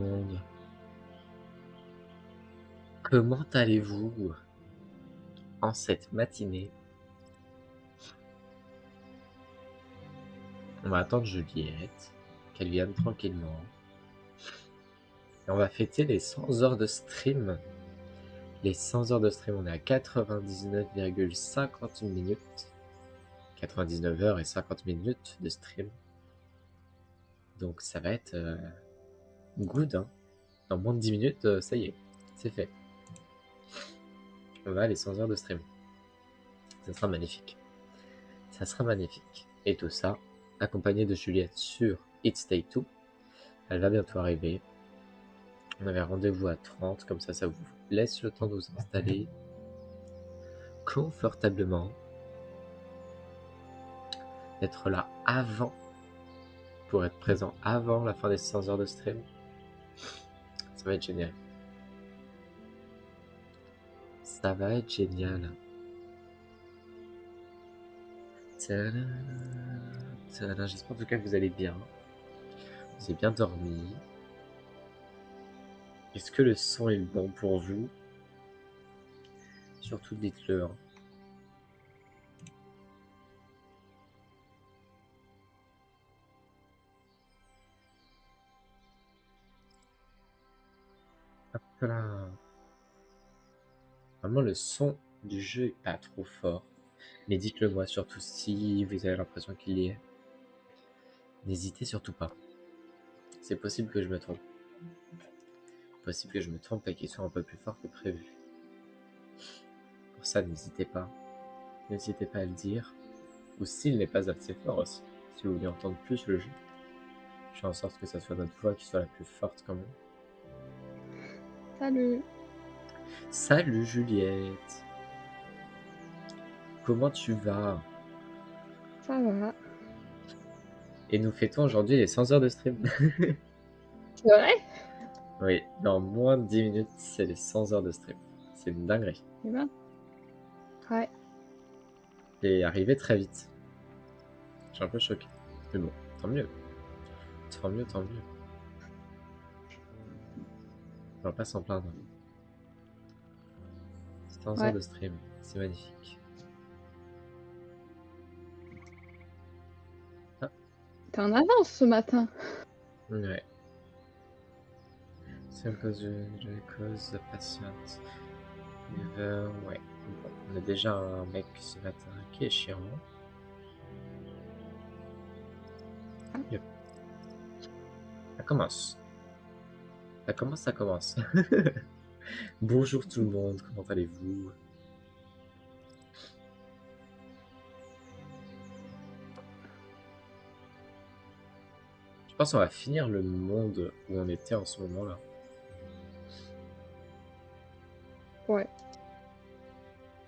Monde. Comment allez-vous en cette matinée? On va attendre Juliette, qu'elle vienne tranquillement. Et on va fêter les 100 heures de stream. Les 100 heures de stream, on est à 99,51 minutes. 99 heures et 50 minutes de stream. Donc ça va être good, hein. Dans moins de 10 minutes, ça y est, c'est fait. On va à les 100 heures de stream. Ça sera magnifique. Ça sera magnifique. Et tout ça, accompagné de Juliette sur It's Take Two. Elle va bientôt arriver. On avait rendez-vous à 30, comme ça vous laisse le temps de vous installer confortablement. D'être là avant, pour être présent avant la fin des 100 heures de stream. Ça va être génial. Ça va être génial. Tadam, tadam. J'espère en tout cas que vous allez bien. Vous avez bien dormi. Est-ce que le son est bon pour vous? Surtout dites-le. Hein. Hop là. Vraiment le son du jeu est pas trop fort. Mais dites-le moi surtout si vous avez l'impression qu'il y est. N'hésitez surtout pas. C'est possible que je me trompe. Possible que je me trompe et qu'il soit un peu plus fort que prévu. Pour ça, n'hésitez pas. N'hésitez pas à le dire. Ou s'il n'est pas assez fort aussi. Si vous voulez entendre plus le jeu. Je fais en sorte que ça soit notre voix qui soit la plus forte quand même. Salut. Salut Juliette. Comment tu vas? Ça va. Et nous fêtons aujourd'hui les 100 heures de stream. C'est vrai? Oui, dans moins de 10 minutes, c'est les 100 heures de stream. C'est une dinguerie. C'est bien. Ouais. Et arrivé très vite. Je suis un peu choqué. Mais bon, tant mieux. Tant mieux, tant mieux. On va pas s'en plaindre. 100 heures de stream, c'est magnifique. Ah. T'es en avance ce matin. Ouais. C'est à cause de patience. Ouais. Bon, on a déjà un mec ce matin qui est chiant. Yep. Ça commence. Ça commence. Bonjour tout le monde, comment allez-vous? Je pense qu'on va finir le monde où on était en ce moment-là. Ouais.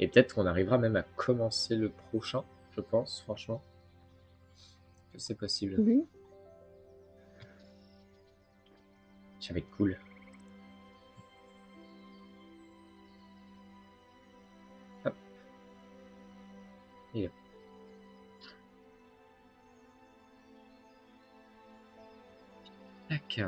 Et peut-être qu'on arrivera même à commencer le prochain, je pense, franchement. C'est possible. Oui. Ça va être cool. Hop. Et hop. Tac.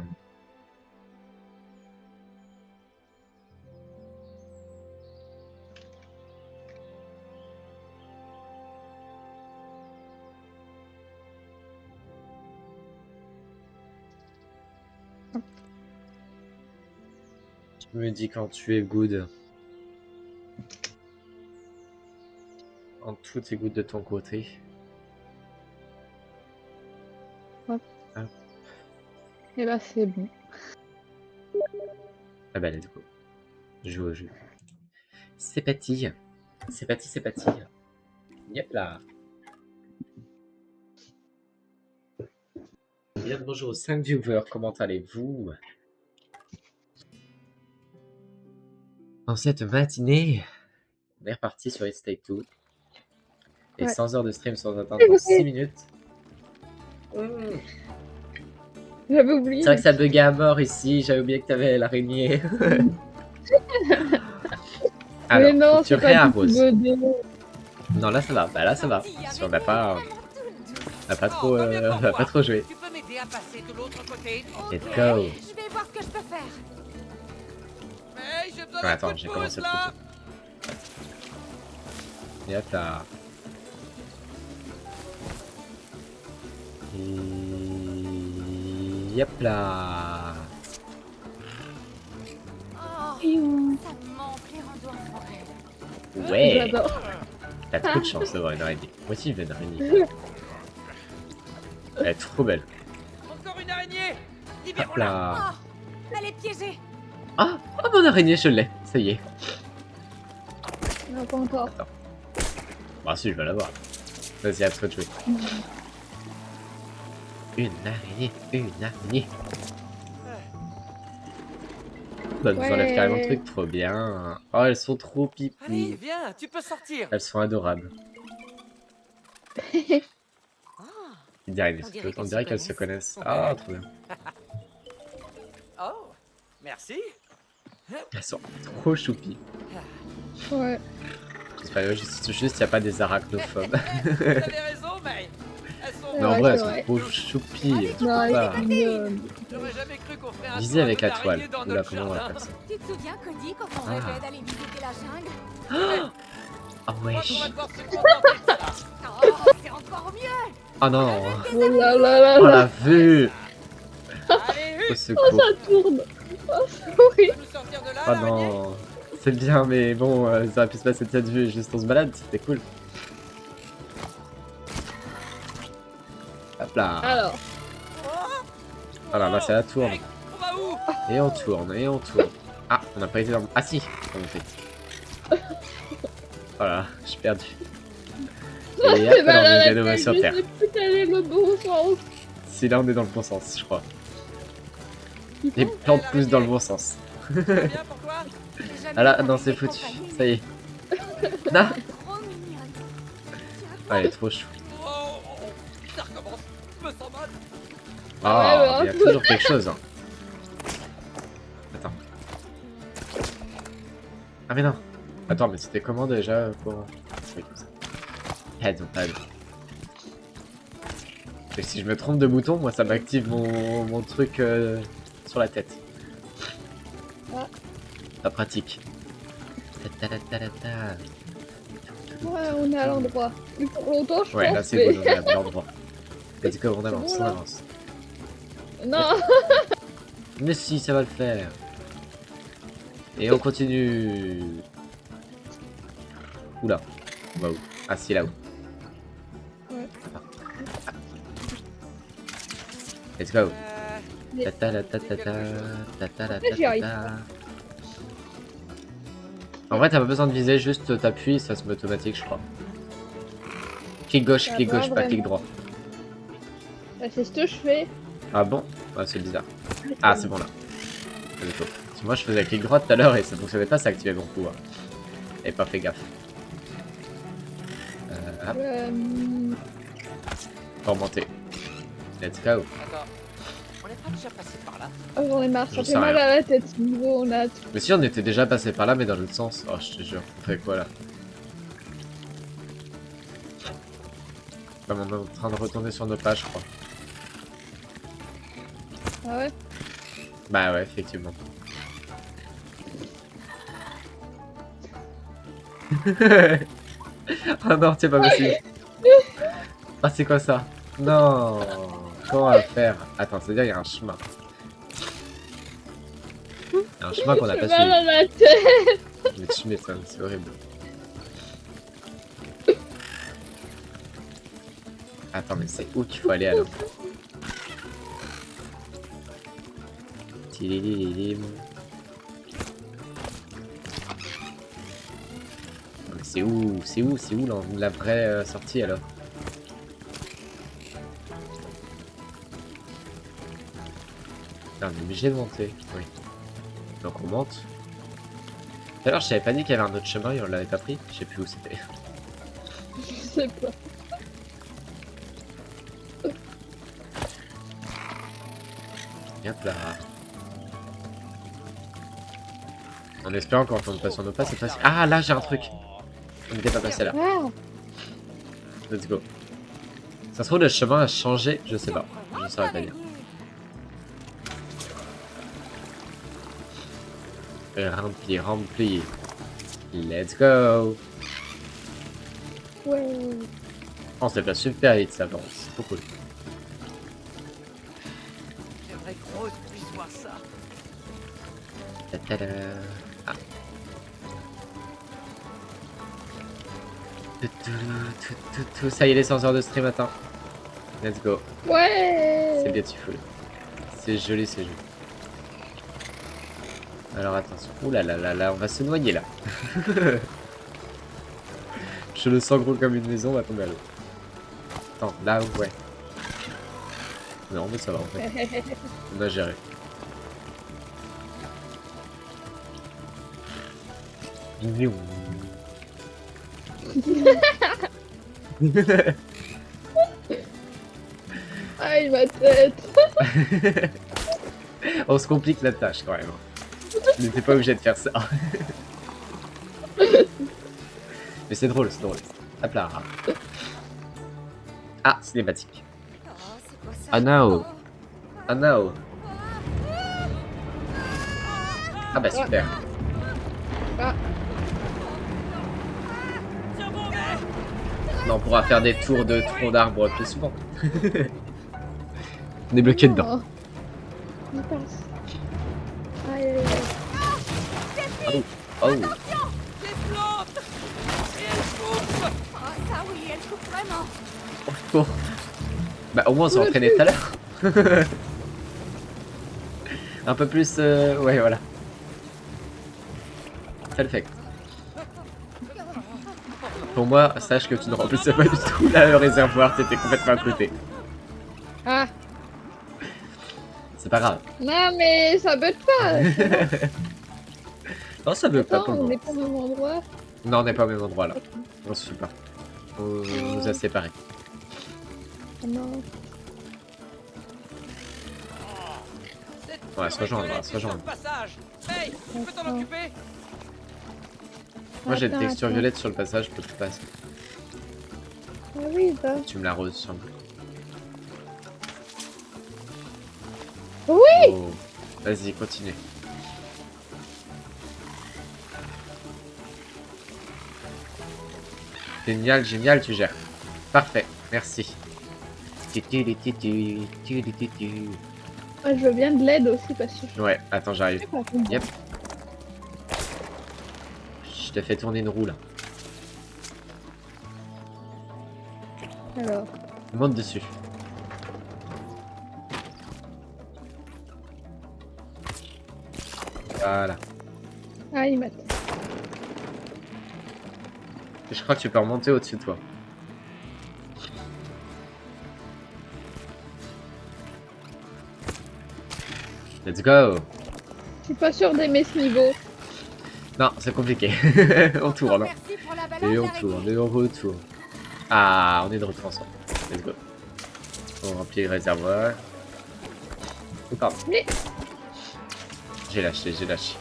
Tu me dis quand tu es good. En tout est good de ton côté. Hop. Hop. Et bah c'est bon. Ah bah let's go. Joue au jeu. C'est parti. C'est parti, c'est parti. Yep là. Bien bonjour aux 5 viewers, comment allez-vous? En cette matinée, on est reparti sur It's Take Two. Et 100 heures de stream sans atteindre pour 6 minutes. J'avais oublié. C'est vrai que ça buguait à mort ici, j'avais oublié que t'avais l'araignée. Alors, mais non, tu réarroses. Non, là ça va, bah là ça va. Si on n'a pas, on n'a pas trop joué. Let's go. Je vais voir que je peux faire. Hey, j'ai besoin Ouais, d'un attends, coup de j'ai pouce, commencé le là. photo. Et hop là. Et hop là. Oh, Piou. ça me manque les randos en forêt. Ouais. J'adore. T'as trop de chance d'avoir une araignée. Moi aussi, je veux une araignée. Elle est trop belle. Encore une araignée. Hop Libérons-la. là. Oh, elle est piégée. Ah, oh, mon araignée, je l'ai. Ça y est. Non, pas encore. Bah si, je vais l'avoir. Vas-y, à toi de jouer. Une araignée, une araignée. Bah, nous enlève carrément le Ouais. truc, trop bien. Oh, elles sont trop Allez, pipi. viens, tu peux sortir. Elles sont adorables. Oh, Il dirait, On on dirait dirait qu'elles qu'elles se se connaissent. Ah, trop bien. Oh, merci. Elles sont trop choupies. Ouais. J'espère juste qu'il n'y a pas des arachnophobes. Vous avez raison, mais elles sont Mais en Ouais, vrai, elles c'est sont vrai. trop choupies. Je Non, peux elle pas. est mignonne. J'aurais jamais cru qu'on ferait un Visez tour avec la d'araignée toile. dans Oula, notre comment on va jardin. faire ça? tu te souviens, Cody, quand on Ah. rêvait d'aller visiter la jungle? Ah Je crois qu'on wesh. va devoir se contenter de ça. Oh, c'est encore mieux. Oh non. Oh là là là Oh là. la vue. Allez, Au Hugues, secours. Ça tourne. Oh, tu oui. peux nous sortir de là, Oh l'araignée? non. C'est bien, mais bon, ça aurait pu se passer de cette vue. Juste on se balade, c'était cool. Hop là. Alors. Voilà, là, ça la tourne. Hey, on va où? Et on tourne, et on tourne. Ah, on n'a pas été dans le... Ah si, on a fait. Voilà, je suis perdu. Et C'est après, mal on à est la de nouveau tête, sur je Terre. sais plus quel est le bon sens. Si là, on est dans le bon sens, je crois. Il Les faut- plantes poussent dans le bon sens. Bien pour toi? J'ai jamais Ah là, vu non, une c'est araignée foutu. compagnie. Ça y est. Non. Trop mignonne. Ah, elle est trop chou. Oh, oh, oh, ça recommence. Je me sens mal. Ah, ouais, il y a toujours quelque chose. Hein. Attends. Ah mais non. Attends, mais c'était comment déjà pour... Oui, comme ça. Pad. Et si je me trompe de bouton, moi ça m'active mon truc sur la tête. Ah. Pas pratique. Ta-ta-ta-ta-ta. Ouais, on est à l'endroit. Plus pour longtemps, je Ouais, pense. là c'est mais- bon, on est à l'endroit. Let's go, on avance, bon, on là. avance. Non. Mais si, ça va le faire. Et on continue. Oula. On va où? Ah si, là-haut. Ouais. Let's go. Mais- J'y arrive. En vrai, t'as pas besoin de viser, juste t'appuies, ça se met automatique, je crois. Clic gauche, Ah clic bah, gauche, pas clic vraiment. droit. Bah, c'est ce que je fais. Ah bon? Ah, c'est bizarre. Ah, c'est bon là. C'est cool. Parce que moi, je faisais clic droit tout à l'heure et ça fonctionnait pas, ça activait mon pouvoir. Et pas fait gaffe. Hop, pour monter. Let's go. Attends, on n'est pas déjà passé par là? Oh, j'en ai marre, J'en ça sais fait mal rien. à la tête ce niveau, on a tout. Mais si on était déjà passé par là, mais dans l'autre sens. Oh, je te jure. On fait quoi là? Bah, on est en train de retourner sur nos pages, je crois. Ah ouais. Bah ouais, effectivement. Oh non, c'est pas possible. Ah, c'est quoi ça? Non. Comment on va faire? Attends, c'est-à-dire il y a un chemin. Il y a un chemin qu'on n'a J'ai pas mal suivi. à la tête. Mais tu m'étonnes, c'est horrible. Attends, mais c'est où qu'il faut aller alors? Tilililim. Non, mais c'est où? C'est où la vraie sortie alors? Non, on est obligé de monter. Oui. Donc on monte. Tout à l'heure, je t'avais pas dit qu'il y avait un autre chemin et on l'avait pas pris. Je sais plus où c'était. Je sais pas. Hop là. En espérant qu'on tombe pas sur nos pas, c'est facile. Ah là, j'ai un truc. On n'était pas passé là. Ah. Let's go. Ça se trouve, le chemin a changé, je sais pas. Je saurais pas dire. Rempli, rempli. Let's go. Ouais. On se fait pas super vite ça, bon, c'est trop cool. J'aimerais que Rose puisse voir ça. Ta-ta-da. Ah. Ça y est, les 100 heures de stream, attends. Let's go. Ouais. C'est beautiful. C'est joli, c'est joli. Alors attention. Ouh là là là là, on va se noyer là. Je le sens gros comme une maison, on va tomber à l'eau. Attends, là, ouais. Non, mais ça va en fait. On a géré. Aïe, ma tête. On se complique la tâche quand même. Je n'étais pas obligé de faire ça. Mais c'est drôle, c'est drôle. Hop là. Ah, cinématique. Oh, c'est quoi ça? Ah no. Ah no. Ah bah super. Ah, Tiens bon, mais Non, on pourra faire des tours de troncs d'arbres plus souvent. On est bloqué dedans. non. Il passe. Aïe, aïe, aïe. Oh. les plantes. Et elle coupe. Oh, ça oui, elle coupe vraiment. Oh. Bah au moins on s'est entraîné tout à l'heure. Un peu plus... Ouais voilà. Ça le fait. Pour moi, sache que tu ne remplissais pas du tout là, le réservoir, t'étais complètement à côté. Ah, C'est pas grave. non, mais ça bug pas. Non, ça veut pas Attends, pour le on moment. est pas au même endroit. Non, on n'est pas au même endroit là. On se suit pas. On nous a séparés. Oh non. Cette On va se rejoindre, on va violette se est sur rejoindre. le passage. Hey, tu peux t'en occuper? Moi j'ai une Attends, texture attends. violette sur le passage, je peux tout passer. Ah oui, ça. Tu me l'arroses sur le... Oui. Oh. Vas-y, continue. Génial, génial, tu gères. Parfait, merci. Moi, je veux bien de l'aide aussi parce que je Ouais, attends, j'arrive. sais pas comment. Yep. Je te fais tourner une roue là. Alors, Monte dessus. Voilà. ah, il m'a. Et je crois que tu peux remonter au-dessus de toi. Let's go. Je suis pas sûre d'aimer ce niveau. Non, c'est compliqué. On tourne. Hein. Merci pour la balade Et on d'araignée. tourne, et on retourne. Ah, on est de retour ensemble. Let's go. On remplit le réservoir. Oh, pardon. Mais- J'ai lâché, j'ai lâché.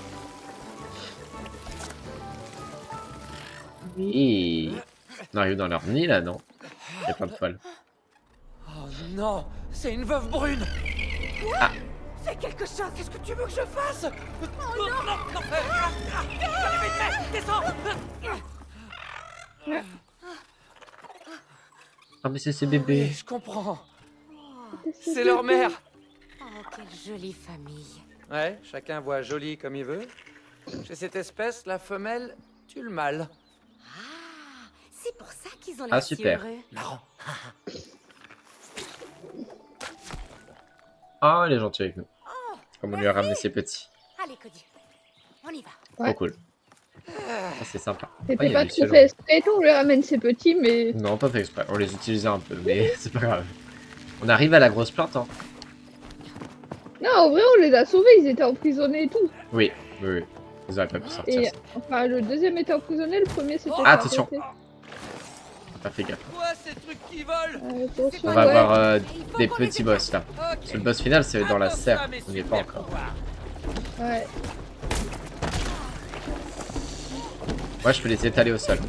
Oui. On arrive dans leur nid là, non? Il y a plein de toiles. Oh non, c'est une veuve brune. Fais quelque chose. Qu'est-ce que tu veux que je fasse? Oh non, non, non. Allez, vite, descends. Ah, mais c'est ces Oui, bébés. je comprends. Oh, C'est leur mère. quelle jolie famille. Ouais, chacun voit joli comme il veut. Chez cette espèce, la femelle tue le mâle. Ah, c'est pour ça qu'ils ont Ah, l'air si super. heureux. Marrant. Ah, elle est gentille avec nous. Comme on lui a merci. ramené ses petits. Allez, Cody, on y va. Ouais. Trop cool. Ah, c'est sympa. Ah, il C'était y a pas du trop selon. fait exprès, on lui ramène ses petits, mais. Non, pas fait exprès. On les utilisait un peu, mais c'est pas grave. On arrive à la grosse plante, hein. Non, en vrai, on les a sauvés, ils étaient emprisonnés et tout. Oui, oui, oui. Ils auraient pas pu sortir. Et ça. enfin, le deuxième était emprisonné, le premier c'était. Ah, attention. arrêté. Pas fait gaffe. Quoi, ces trucs qui volent? Attention, On va ouais. avoir Il faut des qu'on les petits boss là. Ok. Parce que le boss final, c'est dans la Attends serre. ça, mes On n'y est pas super encore. pouvoirs. Ouais. Moi, je peux les étaler au sol.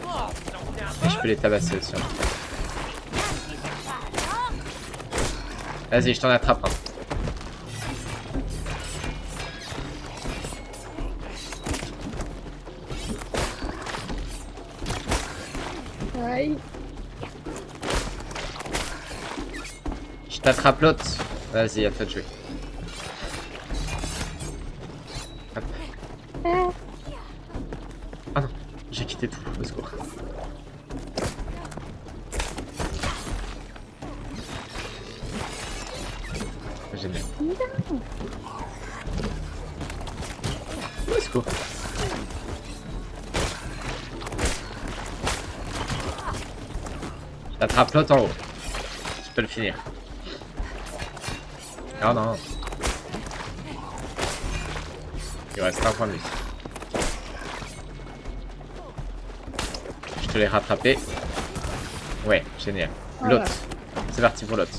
Oh, t'en fais un Et je peu? peux les tabasser aussi. hein. Vas-y, je t'en attrape un. Aïe. Je t'attrape l'autre. Vas-y, à toi de jouer. Hop. Ah. Ah non, j'ai quitté tout, au secours. Génial. Non. Au secours. Je t'attrape l'autre en haut. Je peux le finir. Oh non. Il reste un point de vie. Je te l'ai rattrapé. Ouais, génial. Voilà. L'autre. C'est parti pour l'autre.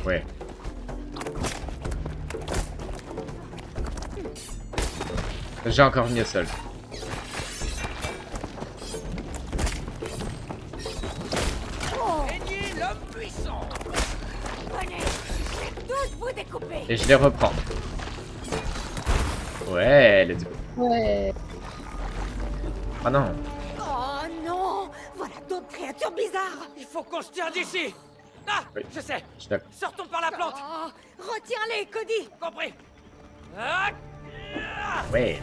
Ouais. J'ai encore mis au sol. Aignez l'homme puissant. Venez, je vais tous vous découper. Et je les reprends. Ouais, let's go. Ouais. Oh non. Oh non, voilà d'autres créatures bizarres. Il faut qu'on se tire d'ici. Ah, Oui. je sais. Je suis d'accord. Sortons par la plante. Oh, retiens-les, Cody. Compris. Ah, Ouais.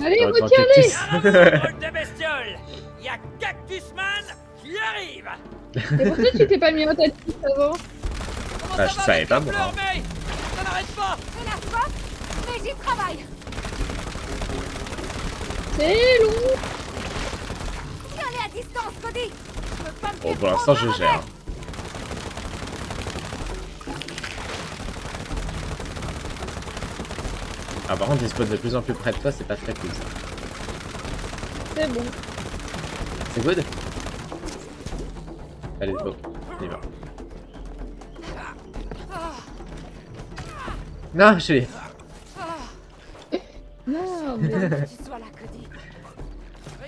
Allez, Autant retiens-les. cactus. drôle de bestiole. Il y a Cactusman qui arrive. Et pourquoi tu t'es pas mis en tête avant? Comment Bah, ça je va savais avec pas, la moi. fleur, mais ça n'arrête pas. C'est la soif, mais j'y travaille. C'est long. Tiens-les à distance, Cody. Je peux pas me Bon, faire pour l'instant, prendre je un gère. arrêt. Ah, par contre, ils spawnent de plus en plus près de toi, c'est pas très cool ça. C'est bon. C'est good? Allez, go. On y va. Non, je l'ai. Non, mais... Que tu sois là, Cody.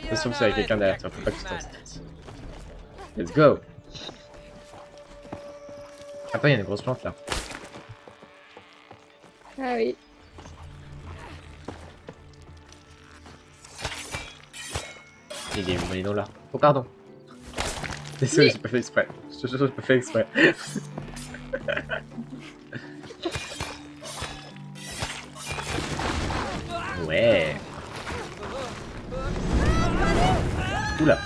Attention que c'est avec quelqu'un derrière toi, faut pas que tu t'en stresses. Let's go. Attends, il y a une grosse plante là. Ah oui. Il est où? Il est non là. Oh, pardon. Désolé, j'ai pas fait exprès. Je te jure, j'ai pas fait exprès. Ouais. Oula.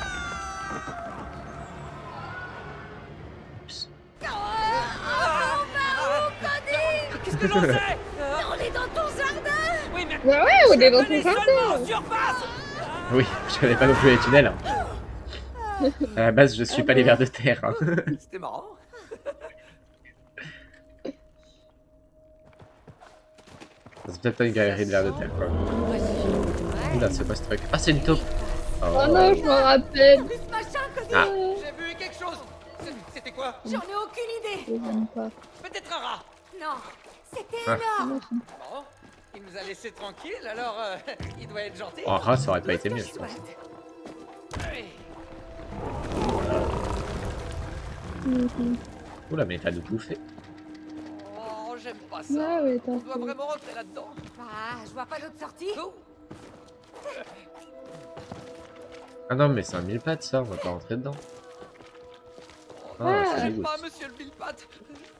Qu'est-ce que j'en sais On est dans ton jardin. Oui, mais Bah ouais, on est dans ton venez jardin. seulement en surface. Oui, je connais pas non plus les tunnels. Hein. À la base, je suis pas les vers de terre. Hein. C'était marrant. C'est peut-être pas une galerie de vers de terre quoi. Oula, c'est quoi ce truc? Ah, c'est une taupe. Oh non, je m'en rappelle. Plus machin, Cody. Ah. J'ai vu quelque chose. C'était quoi? J'en ai aucune idée. Je l'aime pas. Peut-être un rat. Non, c'était Ah. énorme. Bon, il nous a laissé tranquille, alors il doit être gentil. Oh, un rat, ça aurait pas été mieux, je pense. Chouette. Oui. Mhm. Oula, mais t'as de bouffer. Oh, j'aime pas ça. Ah ouais, On t'as doit fait. vraiment rentrer là-dedans. Ah, je vois pas d'autre sortie. Oh, Ah non, mais c'est un mille pattes ça, on va pas rentrer dedans. Ah, Ah. ça j'aime dégoûte. pas, monsieur le Bilpat.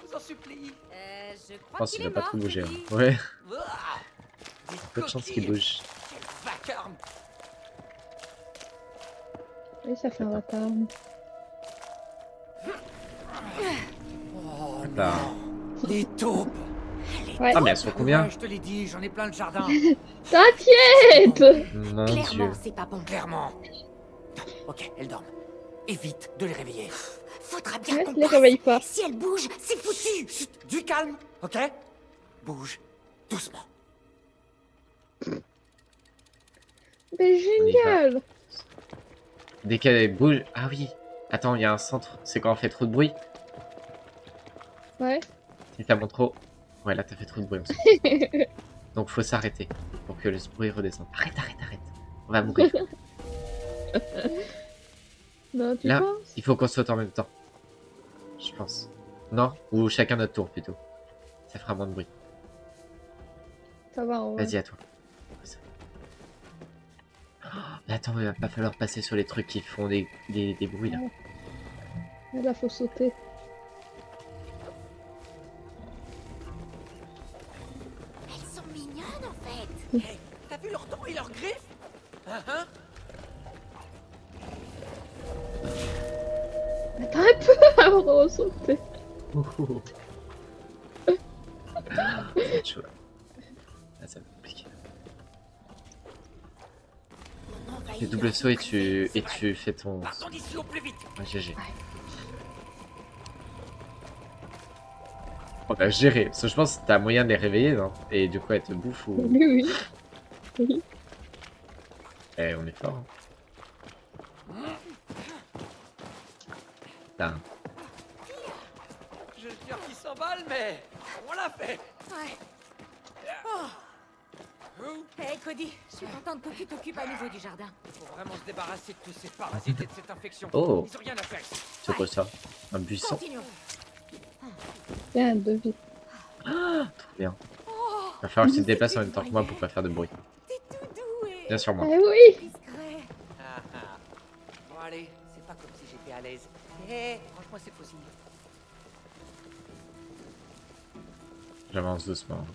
Je vous en supplie. Je Je crois pense qu'il qu'il est va pas mort, trop bouger. Cody. Hein. Ouais, Ah, des peu de chance qu'il coquilles. bouge. Quel vacarme. Oui, ça fait un vacarme. Oh Là. non, les taupes. Ouais. Ah, mais elles sont combien? Ouais, je te l'ai dit, j'en ai plein le jardin. T'inquiète. Mon dieu. Clairement, c'est pas bon. Clairement. Ok, elles dorment. Évite de les réveiller. Faudra bien Ouais, qu'on les passe. réveille pas. Si elle bouge, c'est foutu. Chut, du calme, ok? Bouge doucement. Mais génial. Dès qu'elle bouge. Ah oui. Attends, il y a un centre. C'est quand on fait trop de bruit. Ouais. Si t'as mon trop. Ouais, là t'as fait trop de bruit. On s'en fout. Donc faut s'arrêter pour que le bruit redescende. Arrête, arrête, arrête. On va mourir. Non, tu Là, penses? il faut qu'on saute en même temps. Je pense. Non? Ou chacun notre tour plutôt. Ça fera moins de bruit. Ça va, en vrai. Vas-y, à toi. Mais attends, il va pas falloir passer sur les trucs qui font des bruits là. Et là, faut sauter. Elles sont mignonnes en fait. Hey, t'as vu leurs dents et leurs griffes? Hein? Attends un peu avant de sauter. Ouh. C'est chaud là. Là, ça va être compliqué. On envahit Les double leur saut et secret, c'est vrai. tu fais ton. Partons d'ici au plus vite. Ouais, GG. On va gérer. Parce que je pense que t'as moyen de les réveiller, non? Et du coup, elles te bouffent ou. Oui, oui. Oui. Eh, on est fort. Putain. Je jure qu'ils s'emballent, mais on l'a fait. Ouais. Hey Cody, je suis contente que tu t'occupes à nouveau du jardin. Faut vraiment se débarrasser de tous ces parasites et de cette infection. Oh. Ils ont rien à faire ici. C'est quoi ça? Un buisson? Continuons. Bien, de vie. Trop bien. Va falloir que tu te déplaces en même temps que moi pour pas faire de bruit. T'es tout doux et Bien sûr, moi. Eh oui. discret. Ah, ah. Bon allez, c'est pas comme si j'étais à l'aise. Eh, franchement c'est possible. J'avance doucement.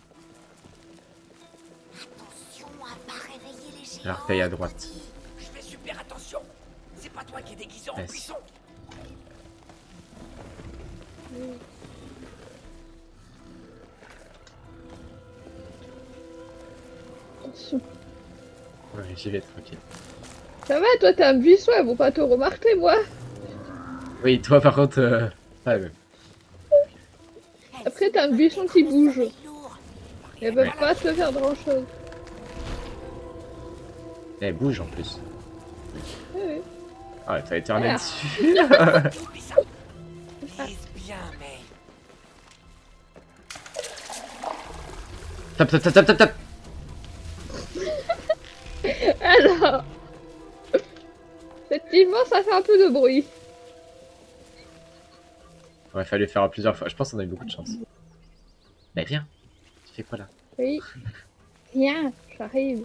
Attention à pas réveiller les géants. L'arcueil à droite. Cody. Je fais super attention. C'est pas toi qui es déguisé en Yes. buisson. Attention. Ouais, j'y vais tranquille. Ça va, toi, t'as un buisson, elles vont pas te remarquer, moi. Oui, toi par contre. Pas même. Après, t'as un buisson qui bouge. Lourd. Elles peuvent pas te faire grand chose. Elle bouge en plus. Oui, oui. Ah, t'as éterné Voilà. dessus. Oublie ça. Vise bien, mais... Tap, tap, tap, tap, tap, tap. Alors. Effectivement, ça fait un peu de bruit. Ouais, fallait faire plusieurs fois. Je pense qu'on a eu beaucoup de chance. Mais viens. Tu fais quoi là? Oui. Viens, j'arrive.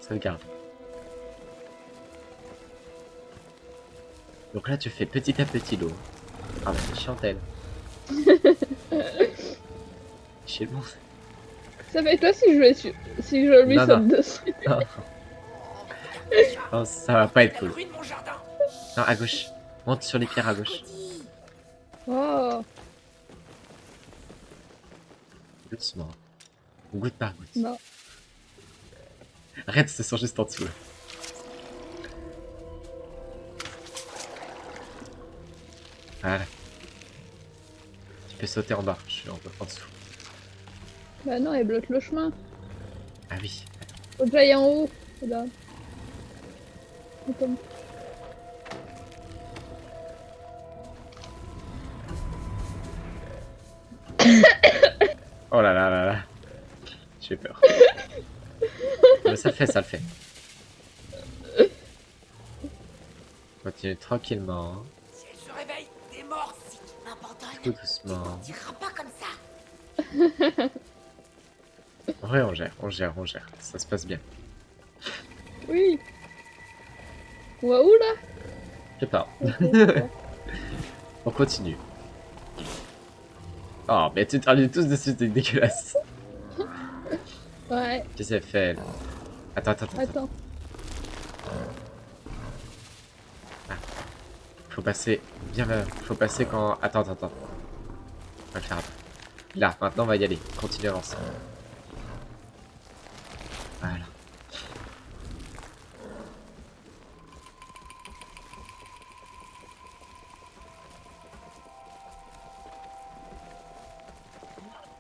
Sauvegarde. Donc là, tu fais petit à petit l'eau. Ah bah, c'est chiant elle. Chez le monde. Ça fait toi si je vais si je lui Non, saute non. dessus. Non. Non, ça va pas être Elle cool. ruine mon jardin. Non, à gauche. Monte sur les pierres à gauche. Cody. Oh, Doucement. Goutte par goutte. non. Arrête, ce sont juste en dessous. Là. Voilà. Tu peux sauter en bas. Je suis en dessous. Bah non, elle bloque le chemin. Ah oui. Faut que j'aille en haut. Là. Attends. Oh là là là là. J'ai peur. Mais ça le fait, ça le fait. Continue tranquillement. Hein. Si elle se réveille, t'es mort. Si tu m'abandonnes, Tout tu doucement. m'en diras pas comme ça. En vrai, on gère, on gère, on gère. Ça se passe bien. Oui. On va où là? Je sais pas. Ok, On continue. Oh, mais tu t'en tous dessus, c'est dégueulasse. ouais, Qu'est-ce qu'elle fait là? Attends, attends, attends. attends. Faut passer bien. Faut passer quand. Attends, attends, attends. On va le faire après. Là, maintenant, on va y aller. Continue à avancer. Voilà.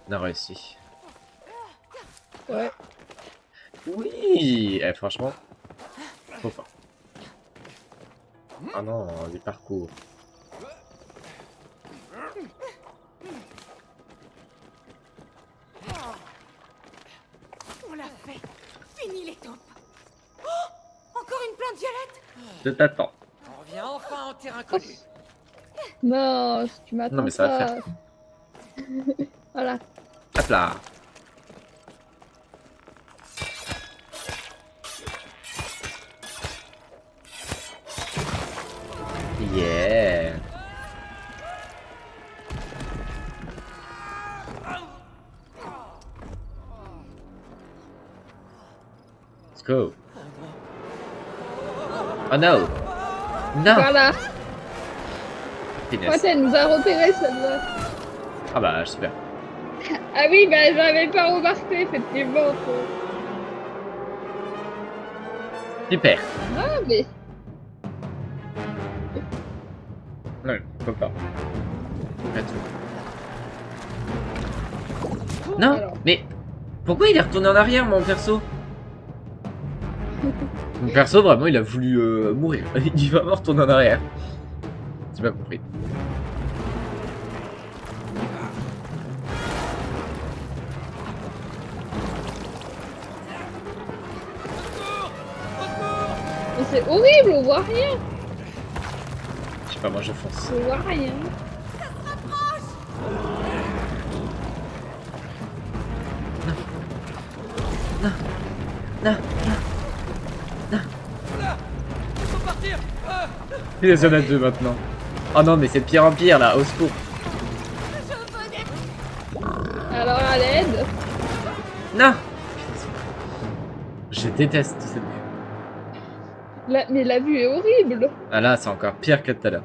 On a réussi. Ouais. Oui, franchement, trop fort. Ah non, les parcours. On l'a fait. Fini les taupes. Oh, encore une plante violette. Je t'attends. On revient enfin en terrain connu. Non, si tu m'attends Non, mais ça va pas. Voilà. Hop là. go. Oh no. Non. Voilà. Finesse. Ouais, elle nous a repéré celle-là. Ah bah super. Ah oui, bah j'avais pas remarqué, effectivement. Super. Ah, mais. Non, faut pas. Arrête. Non, Alors. mais pourquoi il est retourné en arrière, mon perso? Mon perso, vraiment, il a voulu mourir. Il va vraiment retourner en arrière. J'ai pas compris. Mais c'est horrible, on voit rien. Je sais pas, moi je fonce. On voit rien. Non, Là, il faut partir. il y en a deux maintenant. Oh non, mais c'est de pire en pire là, au secours. Alors à l'aide. Non. Je déteste cette vue. Mais la vue est horrible. Ah là, c'est encore pire que tout à l'heure.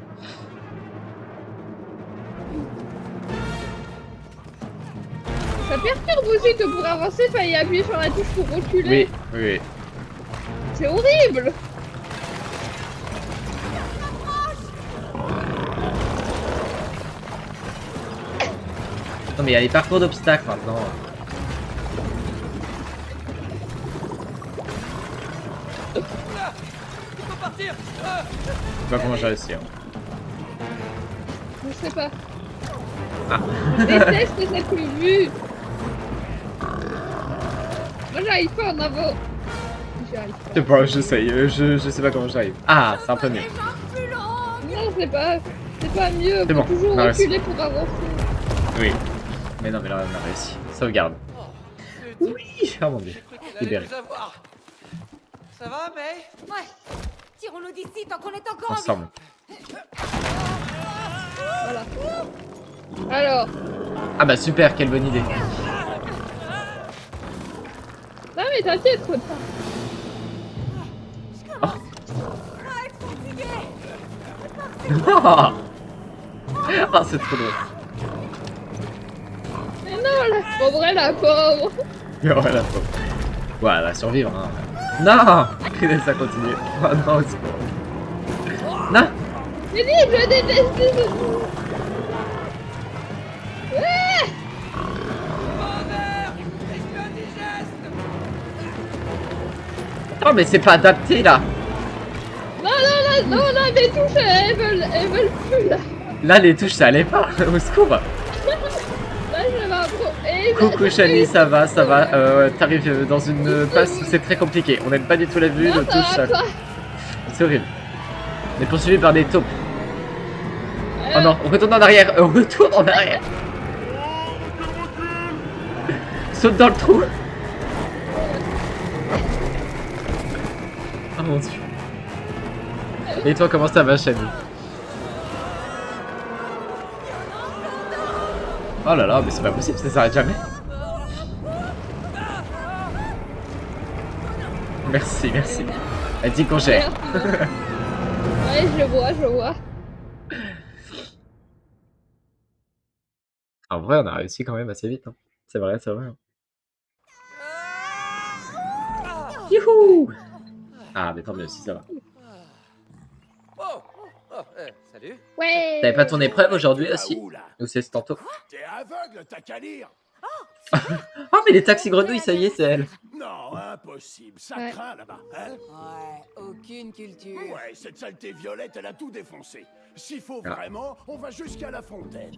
Ça perturbe aussi que pour avancer, il fallait appuyer sur la touche pour reculer. Oui, oui, oui. C'est horrible. Non mais il y a les parcours d'obstacles maintenant. Là, il faut partir. Je sais pas comment j'ai réussi. Hein. Je sais pas. Ah. Je déteste cette vue. Moi j'arrive pas en avant. J'y arrive Je sais pas, j'essaye, je sais pas comment j'arrive. Ah, c'est un peu mieux. Non, c'est pas mieux. C'est Faut bon, toujours on a réussi. reculer pour avancer. Oui. Mais non, mais là on a réussi. Sauvegarde. Oui. Oh mon dieu. J'ai cru qu'elle allait Libéré. nous avoir. Ça va, May? Ouais. Tirons-nous d'ici tant qu'on est encore en vie. Ensemble. Voilà. Alors. Ah bah super, quelle bonne idée. Non mais t'inquiète, trop tard. Oh. Ah, être fatigué. Ah, c'est trop drôle. Mais non, la pauvre, la pauvre. Ouais, la pauvre. Ouais, elle va survivre. Hein. Non. Ça continue. Oh non, c'est bon. Non. J'ai dit, je déteste les autres. Bonheur! Est-ce que digeste? Oh mais c'est pas adapté là. Non, mes touches, elles veulent plus là. Là les touches ça allait pas. Au secours. Là, je vais un pro. Et Coucou Shani, ça va, ça va. T'arrives dans une passe où c'est très compliqué. On n'aime pas du tout la vue, Non, nos touches, ça va pas. c'est horrible. On est poursuivi par des taupes. Oh non, on retourne en arrière, on retourne en arrière. Saute dans le trou. Oh mon dieu. Et toi, comment ça va, Shani? Oh là là, mais c'est pas possible, ça s'arrête jamais. Merci, merci. Elle dit qu'on gère. Ouais, je vois. En vrai, on a réussi quand même assez vite. Hein. C'est vrai, c'est vrai. Youhou! Ah, mais tant mieux si ça va. Oh, salut. Ouais. T'avais pas ton épreuve aujourd'hui aussi? Où, là? Ou c'est tantôt? T'es aveugle, t'as qu'à lire. Oh, mais les taxis grenouilles, ça y est, c'est elle. Non, impossible, ça Ouais. craint là-bas. Hein? Ouais, aucune culture. Ouais, cette saleté violette, elle a tout défoncé. S'il faut Ah. vraiment, on va jusqu'à la fontaine.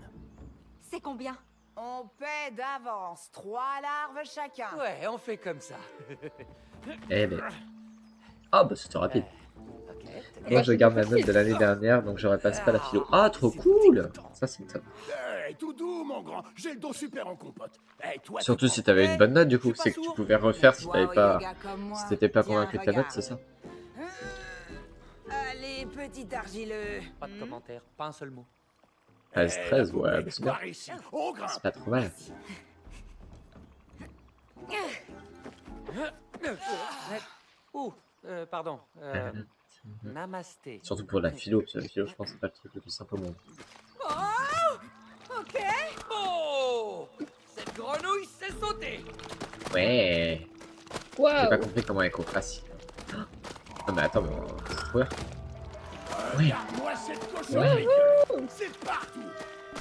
C'est combien? On paie d'avance 3 larves chacun. Ouais, on fait comme ça. Eh ben. Oh, bah c'était rapide. Ok. Moi, je garde ma note de l'année dernière, donc je repasse pas la philo. Ah, trop cool! Ça, c'est top. Hey, tout doux, mon grand, j'ai le dos super en compote. Hey, toi, tu Surtout prends- si t'avais une bonne note, du coup. C'est que tu pouvais refaire si t'avais Toi au pas. yoga comme moi. Si t'étais pas Tiens, convaincu de ta note, regarde. c'est ça? Allez, petit argileux. Pas de commentaire, pas un seul mot. Ah, Eh, 13, la ouais, poubelle, bah, c'est bien. par ici, on grimpe. C'est pas trop mal. Ouh, pardon. Namasté. Surtout pour la philo, parce que la philo, je pense que c'est pas le truc le plus simple au monde. Oh, ok. Oh, cette grenouille sait sauter. Ouais. J'ai Waouh. pas compris comment elle court facile. Non mais attends, mais on va se trouver. Oui. Regarde-moi cette cochonnerie. C'est partout.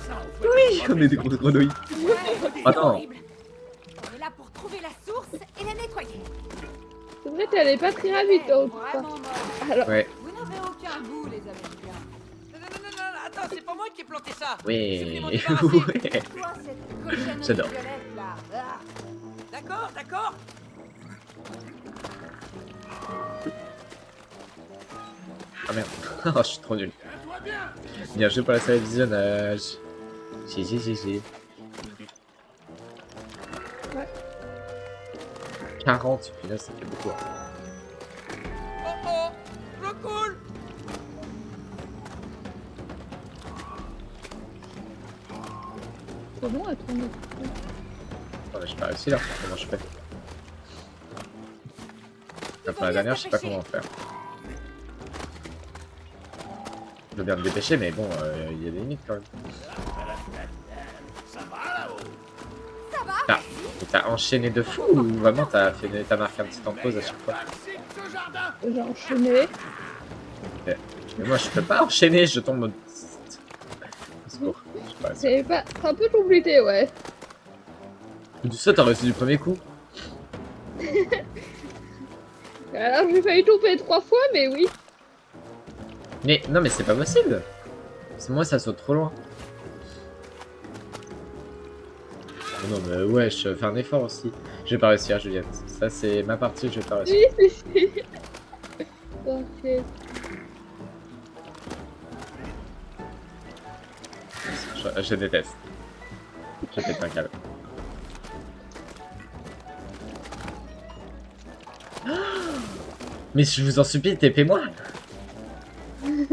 Ça, on fait Oui, on est des grosses grenouilles. Ouais, Attends. horrible. On est là pour trouver la source et la nettoyer. C'est vrai qu'elle est pas très rapide Elle est en tout vraiment cas. molle. Alors, Ouais. Vous n'avez aucun goût, les Américains. Non, attends, c'est pas moi qui ai planté ça. Je Oui. voulais m'en débarrasser. Ouais. Toi, cette cochonnerie J'adore. violette, là. Ah. D'accord. Ah merde. Oh, je suis trop nul. Tiens-toi bien. Bien joué pour la salle de visionnage. GG. Ouais. 40, puis là, ça fait beaucoup. Oh, le cool. c'est bon à tourner. Oh, mais j'ai pas réussi là. Comment je fais? Après la dernière, je sais pas comment faire. Je veux bien me dépêcher, mais bon, il y a des limites quand même. Ça va là-haut. Ça va? T'as enchaîné de fou ou vraiment t'as marqué un petit temps de pause à chaque fois? Merci de ce jardin. J'ai enchaîné. Mais moi je peux pas enchaîner, je tombe. Au secours, je sais pas. C'est un peu compliqué, ouais. Du ça, t'as réussi du premier coup? Alors j'ai failli tomber 3 fois, mais oui. Mais non, mais c'est pas possible! C'est moi, ça saute trop loin. Oh non, mais wesh, fais un effort aussi. Je vais pas réussir, Juliette. Ça, c'est ma partie, je vais pas réussir. Si. Ok. Je déteste. Je pète un câble. Mais je vous en supplie, TP-moi! Cody,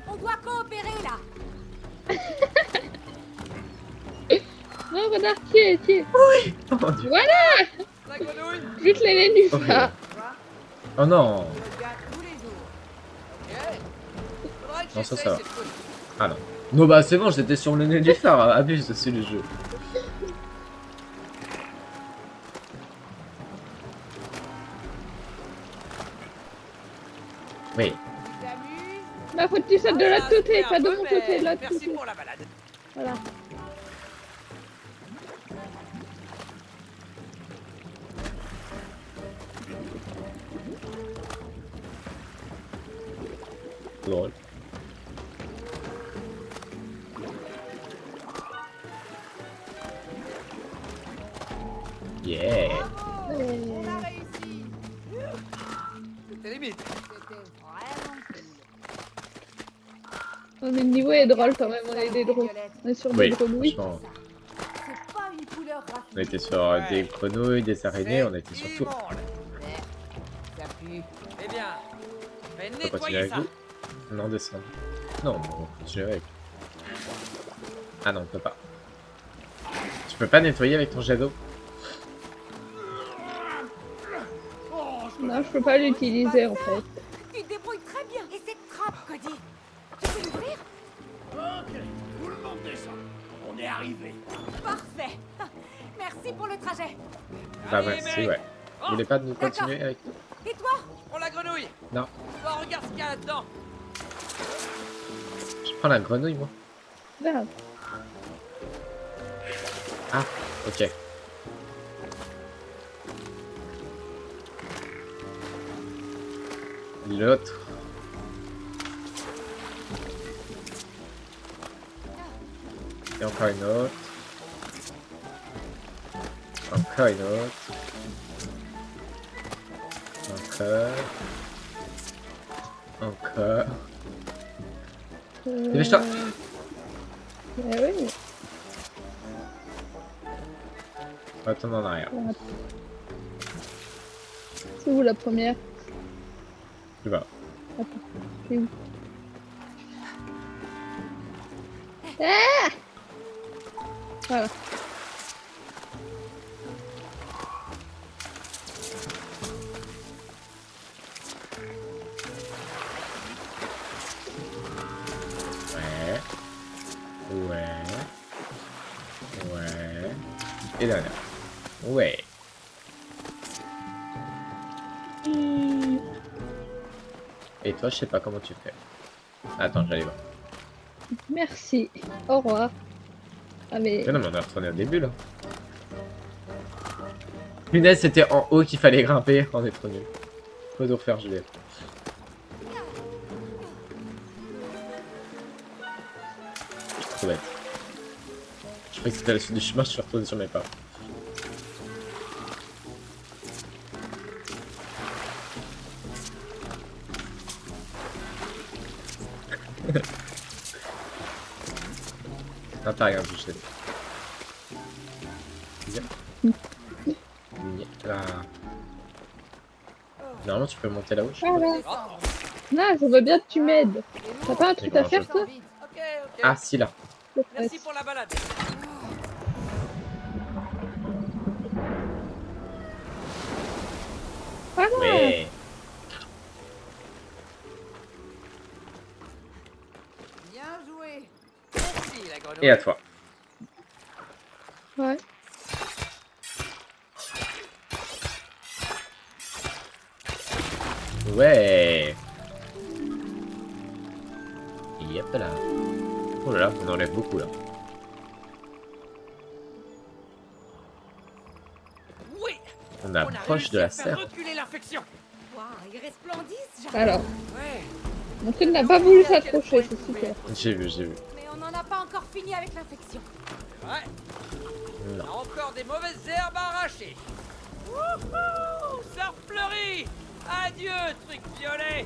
on doit coopérer, là. Non, regarde, tiens. Oh mon dieu! La grenouille. Juste les nénuphars. Oh non! Je regarde tous les jours. Ok. Faudrait que Non, ça j'essaye va. cette fois. Ah non. Non, bah c'est bon, j'étais sur le nez du phare. Abuse dessus le jeu. Oui. Tu t'amuses? Bah, faut que tu sautes de l'autre Ça se côté, fait pas un de peu, mon mais côté, de l'autre Merci côté. pour la balade. Voilà. Lol. Yeah. Bravo, on a réussi. C'était limite. C'était vraiment cool. Oh, mais le niveau est drôle quand même, on est des drôles. Violette, On est sur Oui, des grenouilles. franchement, c'est pas une couleur on raffinée. était sur des grenouilles, des araignées, on était sur tout. immonde. Ça pue. Eh bien, fais On peut continuer nettoyer avec ça. vous? Non, descendre. Non, on continue avec. Ah non, on peut pas. Tu peux pas nettoyer avec ton jet d'eau? Non, je peux pas l'utiliser en fait. Tu te débrouilles très bien. Et cette trappe, Cody, tu peux l'ouvrir? Ok, tout le monde descend. On est arrivé. Parfait. Merci pour le trajet. Bah Allez, ouais, si, mec. ouais. Vous voulez pas nous D'accord. continuer avec? Et toi? Prends la grenouille. Non. Toi, regarde ce qu'il y a là-dedans. Je prends la grenouille, moi. Merde. Ah, ok. L'autre. Et encore une autre. Encore une autre. Encore. Encore. Dépêche-toi. Eh oui. Retourne en arrière. C'est où la première? Tu vas. C'est où? Ah! Voilà. Ouais. Ouais. Et dernière. Ouais. Et toi, je sais pas comment tu fais. Attends, j'allais voir. Merci. Au revoir. Ah mais... Mais non, mais on est retourné au début, là. Punaise, c'était en haut qu'il fallait grimper. On est trop nul. Faut nous refaire, Juliette. Trop bête. Je croyais que c'était à la suite du chemin, je suis retourné sur mes pas. Ah, t'as rien touché. Là. Normalement, tu peux monter là-haut. Voilà. Non, je veux bien que tu m'aides. T'as pas un truc à faire, toi? Ok, ok. Ah, si, là. Merci pour la balade. Voilà. Ouais. Bien joué. Merci, la grenouille. Et à toi. Ouais. Ouais. Et hop là. Oh là là, on enlève beaucoup là. Oui. On On a approche de réussi la à faire serre. reculer l'infection. Waouh, ils resplendissent, j'arrive. Alors, Ouais. mon truc n'a pas voulu s'accrocher, c'est super. J'ai vu, j'ai vu. Mais on n'en a pas encore fini avec l'infection. Ouais. On Non. a encore des mauvaises herbes à arracher. Wouhou, ça fleurit. Adieu, truc violet.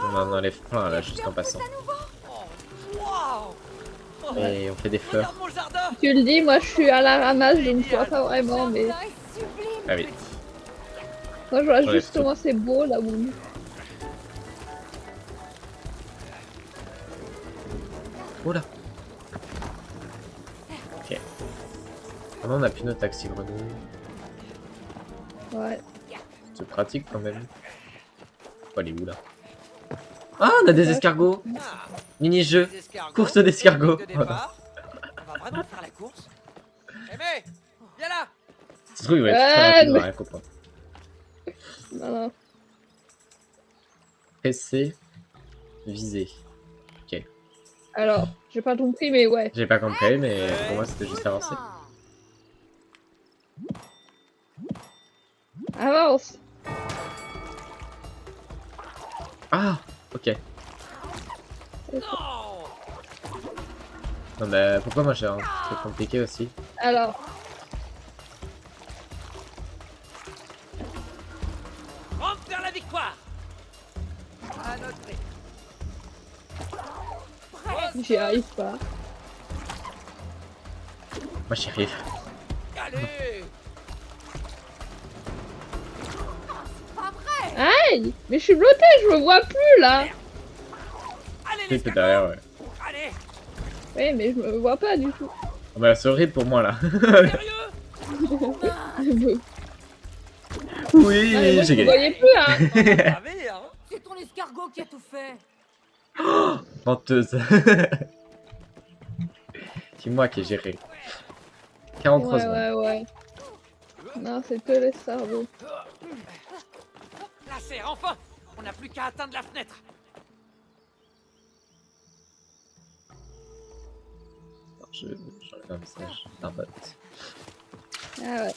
On en enlève plein là, juste en passant. Oh, waouh. Et on fait des fleurs. Regarde mon jardin. Tu le dis, moi je suis à la ramasse, je ne vois pas vraiment, mais Jardin est sublime, Ah oui. petit. moi je vois J'enlève juste tout. comment c'est beau là où. Oh là. Ok. Maintenant on a plus notre taxi grenouille. Ouais. C'est pratique quand même. Faut aller où là? Ah, on a des escargots. Ah, Mini-jeu. des escargots, Course d'escargots. de départ. On va vraiment faire la course. Aimé, viens là. Ce truc va être très rapide, on mais- va rien comprendre. Non, non. Presser. Viser. Alors, j'ai pas compris, mais ouais. J'ai pas compris, mais pour moi c'était juste avancer. Avance. Ah, ok. Non. Non, mais pourquoi moi j'ai un truc compliqué aussi? Alors, Rentre vers la victoire. À notre rythme. j'y arrive pas. Moi j'y arrive. Allez. Pas vrai. Aïe! Mais je suis bloquée, je me vois plus là! Allez Et les puis derrière, ouais. Allez. Oui, mais je me vois pas du tout. Oh, bah c'est horrible pour moi là. Sérieux. Oui, Ah, mais moi, je j'ai me gagné. voyais plus, hein! Bravé, hein. C'est ton escargot qui a tout fait. Menteuse. C'est moi qui ai géré. 43 Ouais, secondes. ouais, ouais. Non, c'est que les cerveaux. La serre, enfin. On n'a plus qu'à atteindre la fenêtre. J'enlève un message d'un bot. Ah ouais.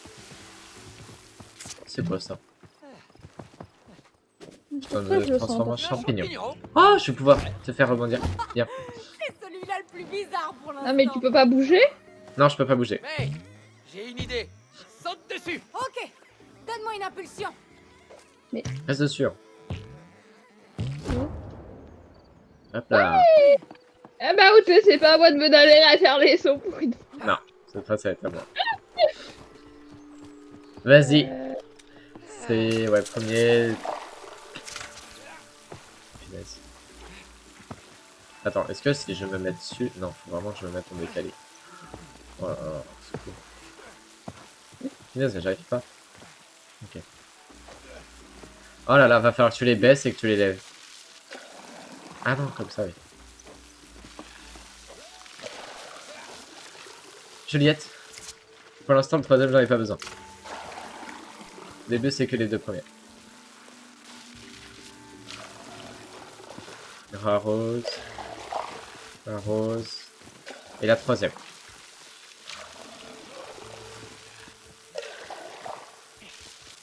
C'est quoi ça? Je dois Pourquoi je me le transformer en sens champignon. Oh, je vais pouvoir te faire rebondir. Viens. C'est celui-là le plus bizarre pour l'instant. Ah, mais tu peux pas bouger? Non, je peux pas bouger. Mais j'ai une idée. Saute dessus. Ok, donne-moi une impulsion. Reste dessus. Hein. Hop là. Ah bah, ok, c'est pas à moi de me donner à faire les sauts pour une fois. Non, cette fois ça va être à moi. Vas-y. C'est... Ouais, premier... Punaise. Attends, est-ce que si je me mets dessus... Non, faut vraiment que je me mette en décalé. Oh là là, c'est cool. Punaise, mais j'arrive pas. Ok. Oh là là, va falloir que tu les baisses et que tu les lèves. Ah non, comme ça, oui. Juliette. Pour l'instant, le troisième, j'en ai pas besoin. Les deux, c'est que les deux premiers. La rose. La rose. Et la troisième.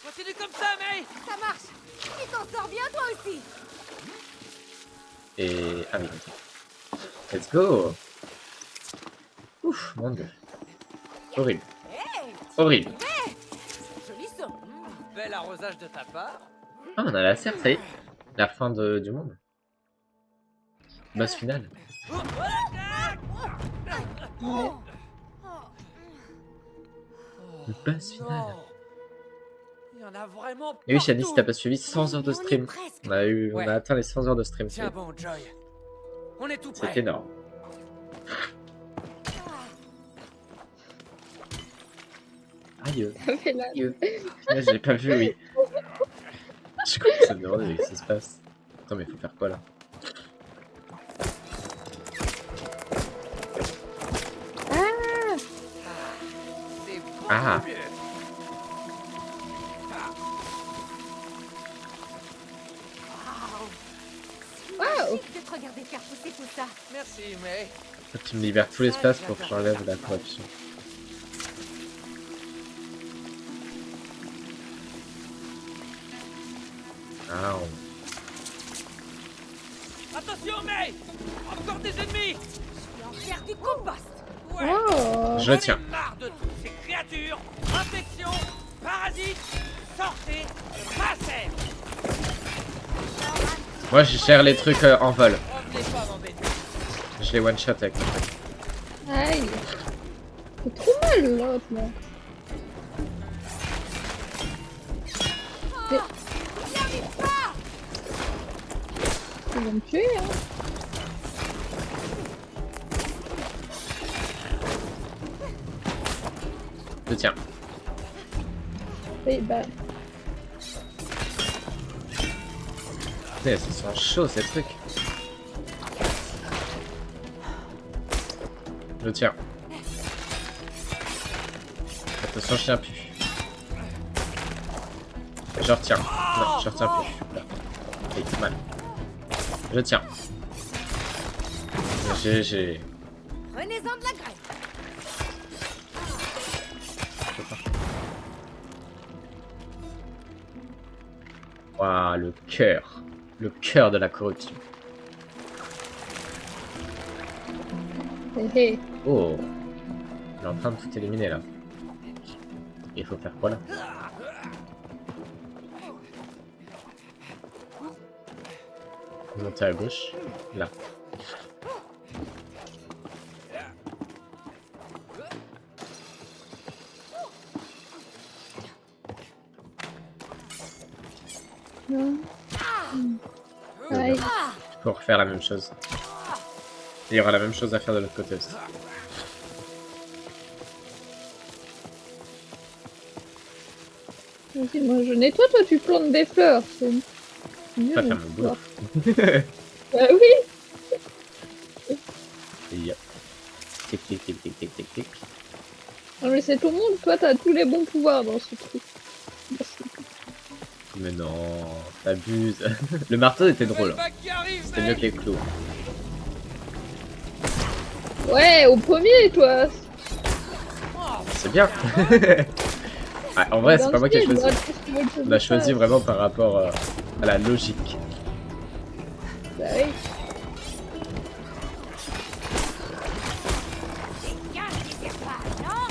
Continue comme ça, May. Ça marche. Tu t'en sors bien, toi aussi. Et... Ah oui. Let's go. Ouf, mon dieu. Horrible. Hey, Horrible. joli son. Bel arrosage de ta part. Ah, on a la serre, ça y est. La fin du monde. Boss final. Ouais. Le boss final. Non. Il y en a vraiment Et oui, Shani, si partout. t'as pas suivi, 100 heures de stream. Presque. On a Ouais. atteint les 100 heures de stream. Tiens bon, Joy. On est tout prêt. C'est énorme. Aïe. Ça fait là. Aïe. Là, j'ai pas vu, oui. Je commence à me demander ce qui se passe. Attends, mais faut faire quoi là? C'est beaucoup Ah. mieux. Waouh. Chic de te regarder faire pousser tout ça. Merci, May. Faut que tu me libères tout l'espace pour que j'enlève la corruption. Ah, Attention, May. Encore des ennemis. Et en faire du compost. Ouais. Oh. je le tiens. J'en ai marre de toutes ces créatures. Infections, parasites. Sortez de ma serre. Moi, je gère les trucs en vol. Revenez pas m'embêter. Je les one shot avec mon truc. Aïe. C'est trop mal l'autre là. N'y arrive pas. Ils vont me tuer hein. Je tiens. Oui bah. Putain, ça sent chaud ces trucs. Je tiens. Attention, je tiens plus. Je retiens. Non, je retiens plus. Là. Et mal. Je tiens. GG. Prenez-en de la graine. Waouh, le cœur. Le cœur de la corruption. Hé hé. Oh. Il est en train de tout éliminer là. Il faut faire quoi là? Monter à gauche. Là. Non. Aïe. Il faut refaire la même chose. Il y aura la même chose à faire de l'autre côté aussi. Vas-y, moi je nettoie, toi tu plantes des fleurs. C'est mieux. Pas les faire mon boulot. fleurs. Bah oui. Et yep. Tic tic tic tic tic tic tic. Non mais c'est tout le monde, toi t'as tous les bons pouvoirs dans ce truc. Mais non, t'abuses. Le marteau était drôle. Vague qui arrive, C'était May. mieux que les clous. Ouais, au premier toi. C'est bien. Ah, en vrai, c'est pas moi qui ai choisi. On a choisi vraiment par rapport à la logique. Bah oui. Dégage les serpents, non?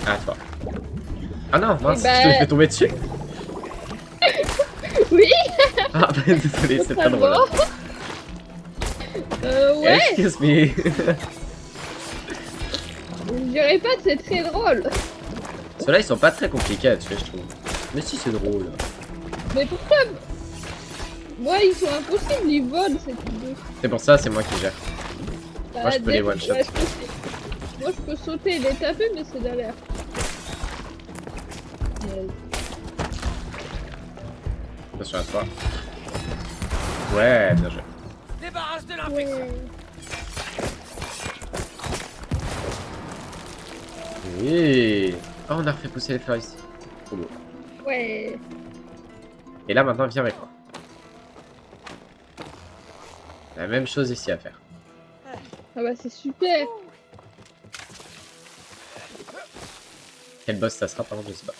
Ah, toi. Ah non, mince, bah- je te fais tomber dessus. Oui. Ah, bah, désolé, c'est pas drôle. Ouais. Excuse me. Je dirais pas que c'est très drôle. Ceux-là, ils sont pas très compliqués à tuer, je trouve. Mais si, c'est drôle. Mais pourquoi? Moi ils sont impossibles, ils volent ces trucs de. C'est pour ça, c'est moi qui gère. Moi, je peux les one-shot. Ouais, moi je peux sauter et les taper, mais c'est de l'air. Attention à toi. Ouais, bien joué. Débarrasse de l'infection. Ouais. Oui. Oh, on a refait pousser les fleurs ici. Trop beau. Ouais. Et là, maintenant, viens avec moi. La même chose ici à faire. Ah bah c'est super. Quel boss ça sera, par contre, je sais pas.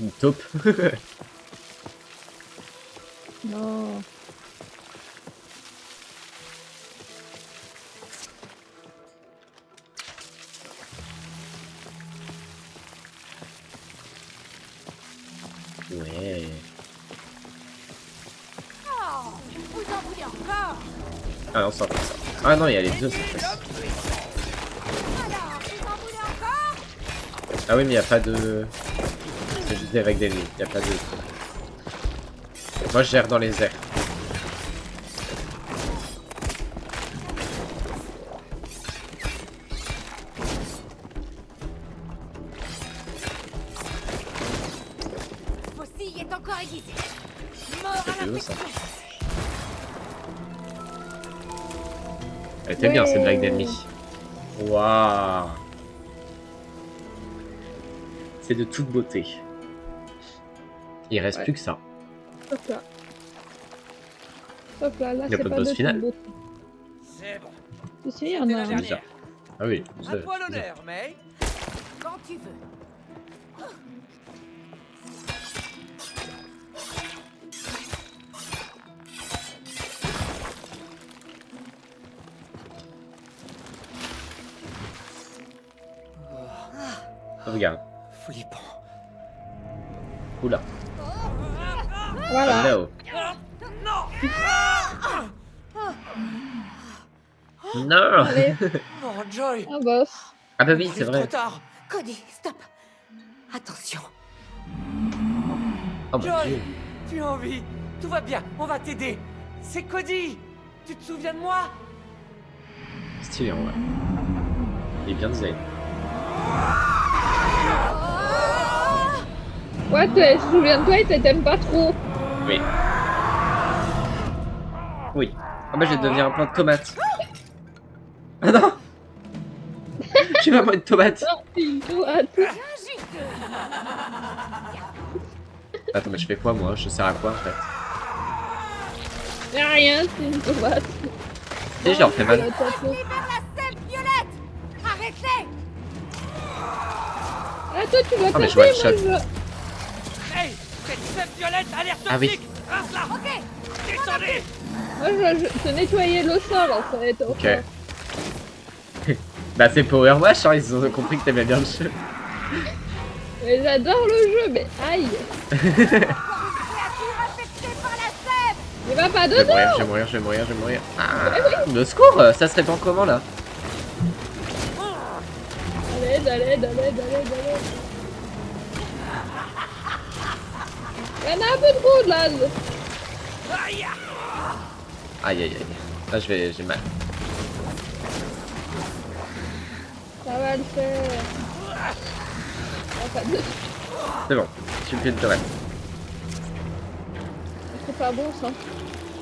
Une taupe. Non. Ouais. Oh, vous en voulez encore? Ah non, ça. Ah non, il y a les deux, cette fois-ci. Alors, vous en voulez encore? Ah oui, mais il n'y a pas de... C'est juste des règles d'ennemis, il n'y a pas de... Moi, je gère dans les airs. Faucille est encore aiguisée. Mort à C'est beau, ça. l'infection. Elle était bien, cette Ouais. vague d'ennemis. Waouh. C'est de toute beauté. Il reste Ouais. plus que ça. Hop là. Hop là, là Il y a c'est pas de pas boss de final. tout beau. C'est bon. Si, il y en C'était a la un. dernière. Ah oui. À toi l'honneur, mais... Quand tu veux. Regarde. Flippant. Oula. Voilà. Oh no. Non. Non. Allez, Oh, Joy. un boss. Ah bah oui, Il c'est est trop vrai. tard. Cody, stop. Attention. Oh mon Joy, dieu. tu as envie. Tout va bien, on va t'aider. C'est Cody. Tu te souviens de moi? Stylé en vrai. Il est bien design. Ouais, souviens-toi, il t'aime pas trop. Oui. Oui. Ah bah je vais devenir un plant de tomate. Ah non. Je suis vraiment une tomate. Non, il doit. Attends, mais je fais quoi moi? Je sers à quoi en fait? Y'a rien, c'est une tomate. Et je leur fais mal. Libère la sève violette. Arrête-les. Ah, toi, tu vas Ah, mais taper, je vois le moi, chat. je veux... Hey, cette sève violette a l'air Ah oui. toxique. Rince-la. Ok. Descendez. Moi, je te nettoyer le sol, en fait. Ok. Bah c'est Power Wash, hein, ils ont compris que t'aimais bien le jeu. Mais j'adore le jeu, mais aïe. Créature infectée par la sève. Il va pas Je vais mourir, dedans. je vais mourir, je vais mourir, je vais mourir. Ah, de secours, ça se répand comment là? Allez, allez. Il y en a un peu trop, là. Aïe. Aïe aïe aïe. Là j'ai mal. Ça va le faire. Enfin, C'est bon, je suis plus de tomate. c'est pas bon, ça.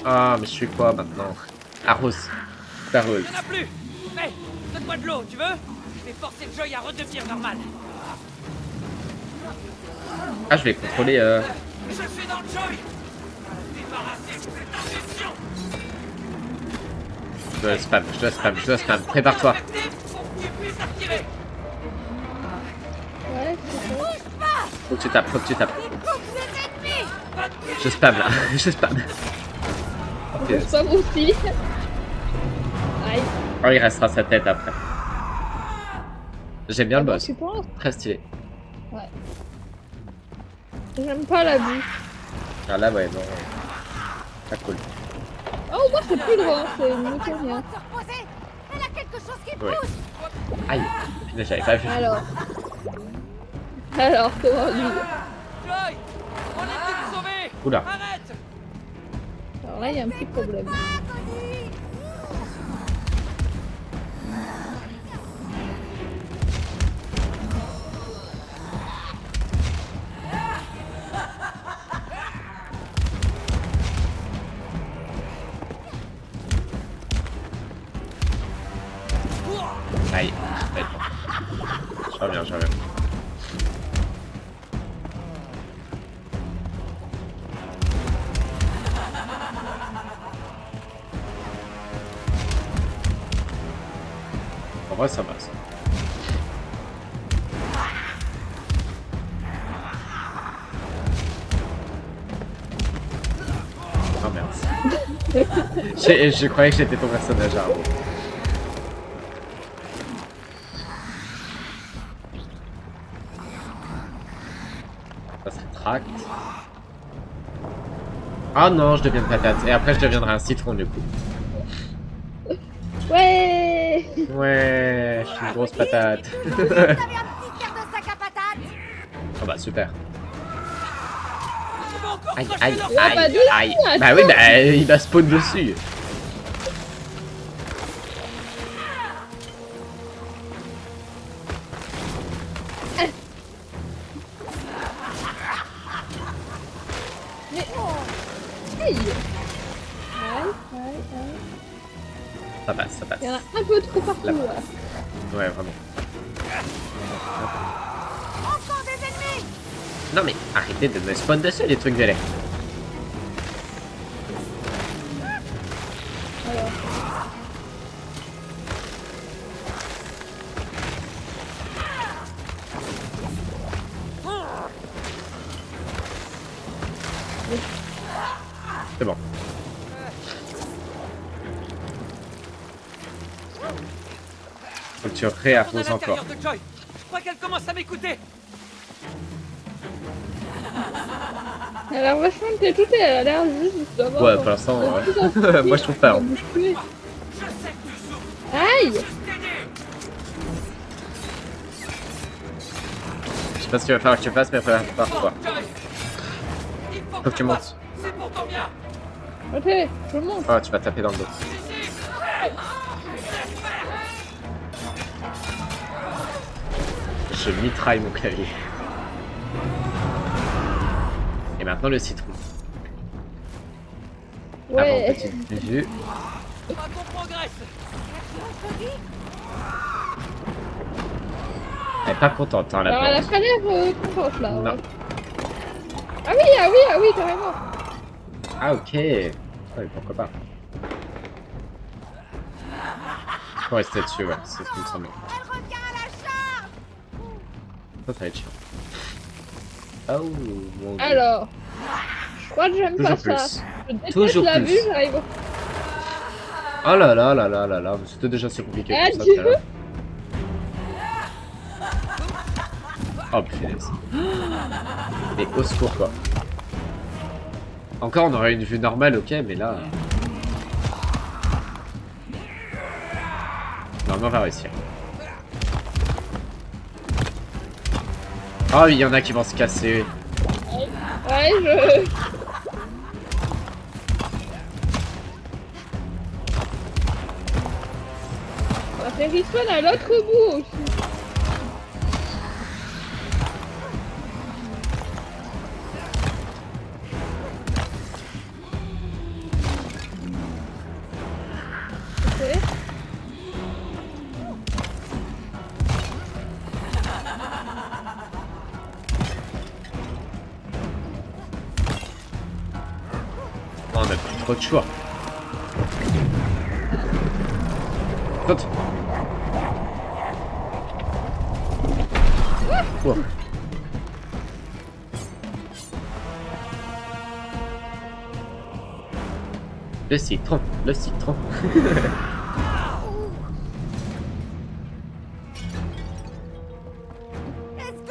Ah mais je suis quoi maintenant? Arrose. T'arroses. Il n'y en a plus. Hey, donne-moi de l'eau, tu veux? Je vais forcer Joy à redevenir normal. Ah je vais contrôler Je suis dans Joy. Débarrassez de cette infection. je dois spam. Prépare-toi. Infecté pour que tu puisses activer. Ouais, c'est ça. Faut que tu tapes. Coupe ses ennemis. Je spam là, je spam. Ok. Je spam aussi. Aïe. Oh il restera sa tête après. J'aime bien le boss. Tu penses? Très stylé. J'aime pas la vue. Ah là ouais non. Pas cool. Oh, moi, c'est plus loin, c'est mieux que Pas le rien. droit de se reposer. Elle a quelque chose qui Ouais. pousse. Aïe. Putain, j'avais pas vu. Alors, comment dire? Joy, on est venu te sauver. Oula. Arrête. Alors là, il y a un petit problème. Ah, Cody. Je reviens, je reviens. En vrai, ça va, ça. Oh merde. Je croyais que j'étais ton personnage, Arnaud. Ça se rétracte. Ah non, je deviens une patate. Et après, je deviendrai un citron, du coup. Ouais. Ouais, je suis une grosse patate. T'avais un petit quart de sac à patates. Oh bah, super. Je vais encore Aïe, cracher aïe, leur Ah, bah, aïe, doucement, aïe. attends. Bah oui, bah, il va spawn dessus. Aïe. Aïe, aïe, aïe. Ça passe, ça passe. Il y en a un peu trop partout, Là. là. Ouais, vraiment. Encore des ennemis. Non mais arrêtez de me spawn dessus, les trucs de lait. Alors. C'est bon. Faut que tu Retourne à réapposes encore. l'intérieur de Joy. Je crois qu'elle commence à m'écouter. Elle a l'air vachement têtue, elle a l'air juste d'avoir... Ouais, pour l'instant, ouais. Moi je trouve pas. Hein. Je sais que tu souffres. Aïe. Juste t'aider. Je sais pas ce qu'il va falloir que tu fasses, mais il va falloir Bon, quoi. Joy. Il faut Faut que tu je montes. passe. C'est pour ton bien. Ok, je monte. Oh, tu vas taper dans le dos. Ici. Je mitraille mon clavier. Et maintenant le citron. Avant Ouais. petite vue. Pas qu'on progresse. Elle est pas contente, hein, la Alors, elle a plante. pas l'air contente, là. Non. Ouais. Ah oui, ah oui, ah oui, carrément. Ah ok. Ouais, pourquoi pas. Faut rester dessus, ouais, c'est ce qui me semble. Elle revient à la charge. Ça va être chiant. Oh mon dieu. Alors. Je crois que j'aime pas Toujours ça. plus. Je déteste Toujours la plus. vue, j'arrive. Oh là là là là là là, c'était déjà assez compliqué pour ça Adieu. tout à l'heure. Oh punaise. Mais au secours quoi. Encore on aurait une vue normale, ok, mais là... Normalement on va réussir. Oh oui, il y en a qui vont se casser. Ouais, je... On va faire respawn à l'autre bout aussi. Ok. Oh, on a plus trop de choix. Saute. Oh. Le citron, le citron.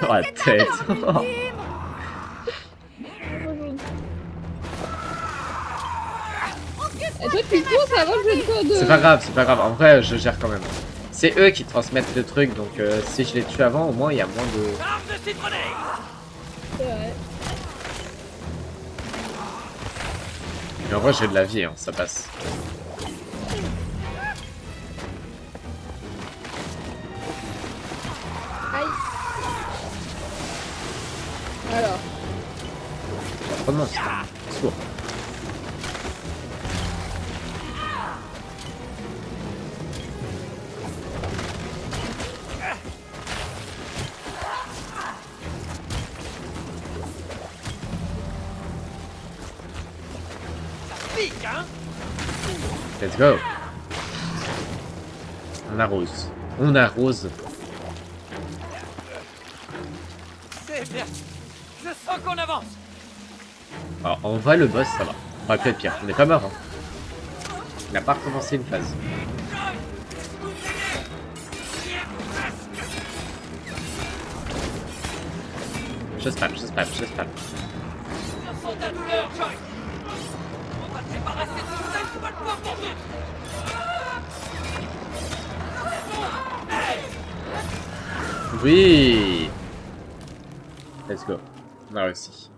Oh la tête. Et toi, tu cours avant que je ne code. C'est pas grave, c'est pas grave. En vrai, je gère quand même. C'est eux qui transmettent le truc, donc si je les tue avant, au moins il y a moins de... Arme de citronné. C'est vrai. Mais en vrai, j'ai de la vie, hein, ça passe. Aïe. Alors. Oh non, c'est sourd. pique, hein? Let's go. On arrose. On arrose. C'est bien. Je sens qu'on avance. Alors, en vrai, le boss, ça va. On aurait pu être pire. On n'est pas mort. Hein. Il n'a pas recommencé une phase. Je spam. Je sens ta douleur, Joy. On va te débarrasser de tout ça une bonne fois pour toutes. Oui. Let's go. On a réussi.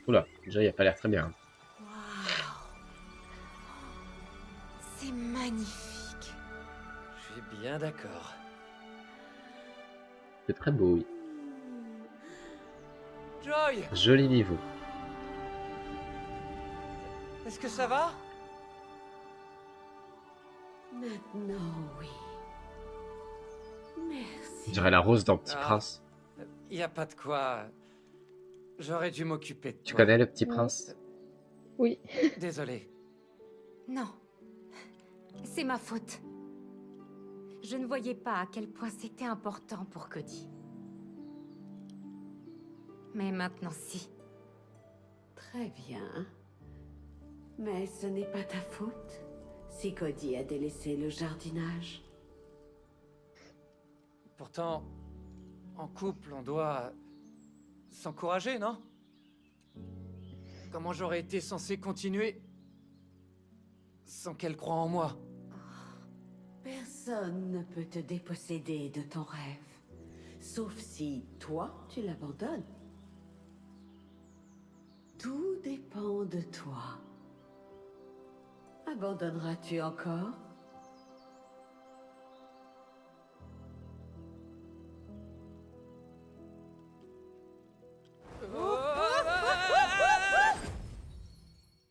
Oula, déjà il a pas l'air très bien. Hein. C'est magnifique. Je suis bien d'accord. C'est très beau, oui. Joy, Joli niveau. est-ce que ça va? Maintenant, oui. Merci. On dirait la rose dans Petit Ah. Prince. Y a pas de quoi. J'aurais dû m'occuper de toi. Tu connais le Petit Prince? Oui. Désolé. Non. C'est ma faute. Je ne voyais pas à quel point c'était important pour Cody. Mais maintenant, si. Très bien. Mais ce n'est pas ta faute si Cody a délaissé le jardinage. Pourtant, en couple, on doit s'encourager, non? Comment j'aurais été censé continuer sans qu'elle croie en moi? Personne ne peut te déposséder de ton rêve. Sauf si, toi, tu l'abandonnes. Tout dépend de toi. Abandonneras-tu encore?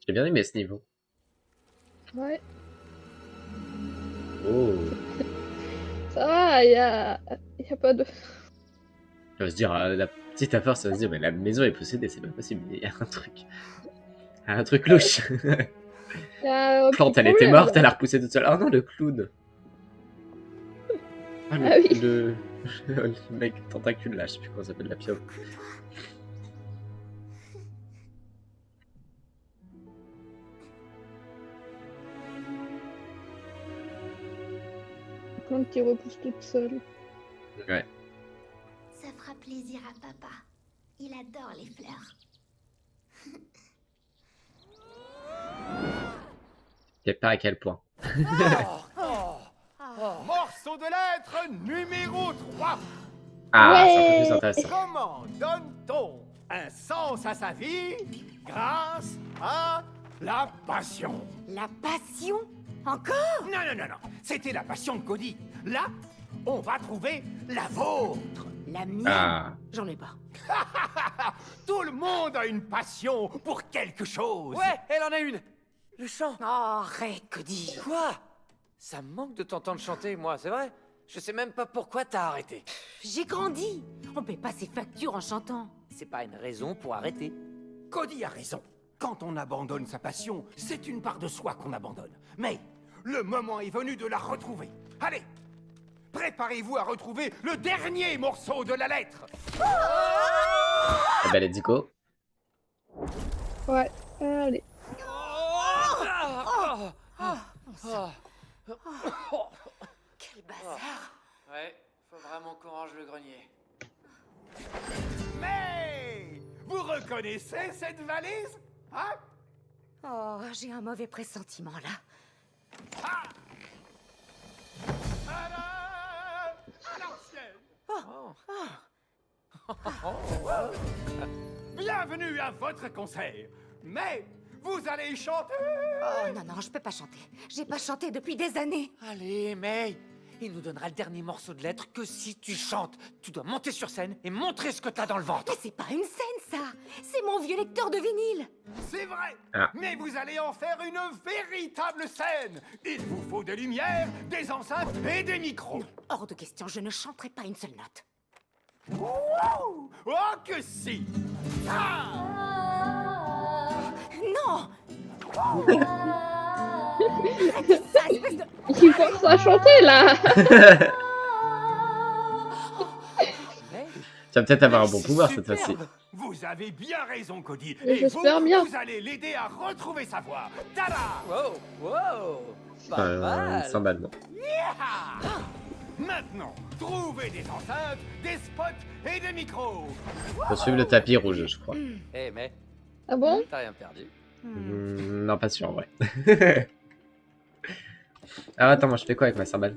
J'ai bien aimé ce niveau. Ouais. Oh. Ça va, y a pas de... Ça va se dire, la petite affaire, ça va se dire, mais la maison est possédée, c'est pas possible. Il y a un truc. Un truc louche. Y a un Plante, petit elle était problème, morte, là. elle a repoussé toute seule. Oh non, le clown. Ah, Ah oui. le mec tentacule là, je sais plus comment ça s'appelle, la pieuvre. Une plante qui repousse toute seule. Ouais. Ça fera plaisir à papa. Il adore les fleurs. Je sais pas à quel point. Morceau de lettre numéro 3. Ah, Ouais. c'est un peu plus intéressant. Comment donne-t-on un sens à sa vie grâce à la passion? La passion? Encore? Non. C'était la passion de Cody. Là, on va trouver la vôtre. La mienne? Ah, J'en ai pas. Tout le monde a une passion pour quelque chose. Ouais, elle en a une. Le chant. Oh, arrête, Cody. Quoi? Ça me manque de t'entendre chanter, moi, c'est vrai? Je sais même pas pourquoi t'as arrêté. J'ai grandi. On paie pas ses factures en chantant. C'est pas une raison pour arrêter. Cody a raison. Quand on abandonne sa passion, c'est une part de soi qu'on abandonne. Mais le moment est venu de la retrouver. Allez, préparez-vous à retrouver le dernier morceau de la lettre. eh ben, let's go. Ouais, allez. Quel bazar. Ouais, faut vraiment qu'on range le grenier. Mais vous reconnaissez cette valise? Hein? Oh, j'ai un mauvais pressentiment là. Tadam! À l'ancienne. Bienvenue à votre concert. Mais vous allez chanter. Oh non, je peux pas chanter. J'ai pas chanté depuis des années. Allez, May, il nous donnera le dernier morceau de lettre que si tu chantes. Tu dois monter sur scène et montrer ce que t'as dans le ventre. Mais c'est pas une scène, ça. C'est mon vieux lecteur de vinyle. C'est vrai. Ah. Mais vous allez en faire une véritable scène. Il vous faut des lumières, des enceintes et des micros. Hors de question, je ne chanterai pas une seule note. Wow! Oh que si! Ah! Non, Il force à chanter là. Tu vas peut-être avoir un bon pouvoir cette fois-ci. Superbe. Vous avez bien raison, Cody. Et Et j'espère vous, bien. vous allez l'aider à retrouver sa voix. Tada! Wow, wow. Pas mal. 100 balles, non. Yeah! Maintenant, trouvez des enceintes, des spots et des micros. Faut suivre le tapis rouge, je crois. Eh, mais Ah bon? t'as rien perdu. Non, pas sûr en vrai. Ah, attends, moi je fais quoi avec ma cymbale?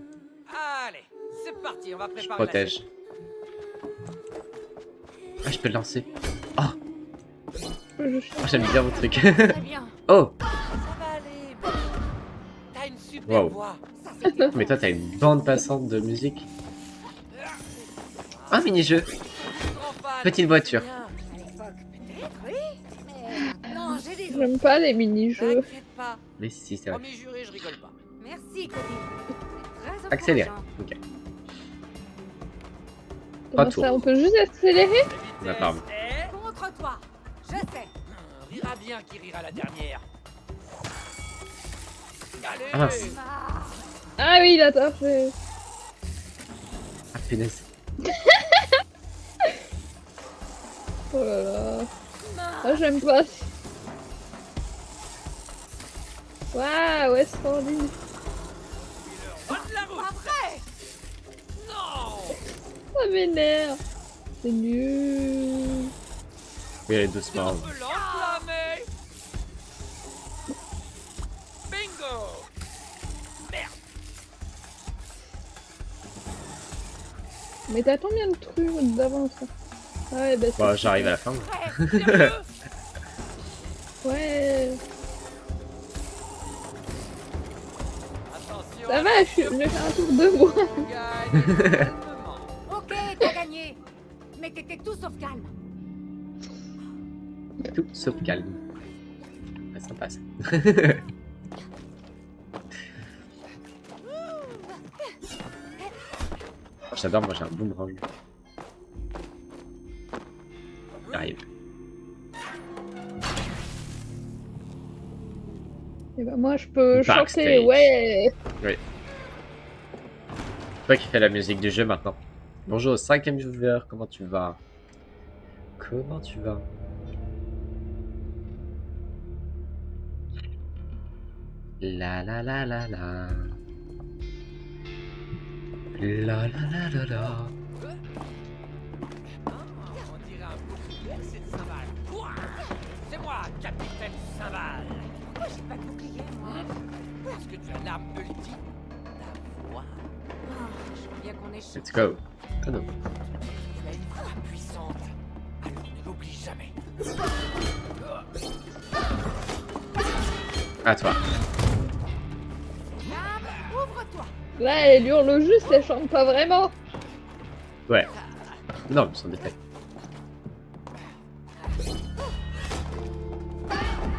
Allez, c'est parti, on va Je préparer la protège. scène. Ah, je peux le lancer. Oh, Je j'aime bien vos trucs. Très bien. Oh, Ça va aller, bon. T'as une super Wow. voix. Ça, c'est mais toi t'as une bande passante de musique. Un mini-jeu. Grand fan. Petite voiture. Bien. à l'époque, peut-être, oui. Mais maintenant, j'ai des J'aime pas les mini-jeux. T'inquiète pas. Mais si, c'est vrai. Premier juré, je rigole pas. Merci, Cody. C'est très Accéléré. encourageant. Ok. Comment tour. ça, on peut juste accélérer? On a pas. Contre toi. Je sais. Rira bien qui rira la dernière. Allez. Ah mince. Ah, Ah oui, il a tort. fait. Ah, punaise. Oh là là. Ah, j'aime pas. Waouh, Westworld. Bonne la route. pas vrai. Non. Ça m'énerve. C'est nul. Oui, allez doucement. On peut l'enflammer. Bingo. Merde. Mais t'as combien de trucs d'avance? Ah ouais, bah c'est... Bon, j'arrive à la fin. Sérieux. Ouais. Attention. Ça va, je fais un tour de moi. Gagne calmement. Ok, t'as gagné. Mais t'étais tout sauf calme. Tout sauf calme. Ah, sympa ça. Oh, j'adore, moi j'ai un boomerang. J'arrive. Et bah moi je peux chanter, Backstage. ouais. Toi qui fais la musique du jeu maintenant. Bonjour, 5e viewer, comment tu vas? Comment tu vas? La la la la la. La la la la la. On dirait un bouclier, cette cymbale. Quoi? C'est moi, capitaine cymbale. Pourquoi j'ai pas de bouclier, moi? Parce que tu as l'arme ultime. Ta voix. Oh, je veux bien qu'on échoue. Let's go. Ah non. Tu as une voix puissante. Alors ne l'oublie jamais. À toi. Gab, ouvre-toi. Là elle hurle juste, elle chante pas vraiment. Ouais. Non, mais sans détail.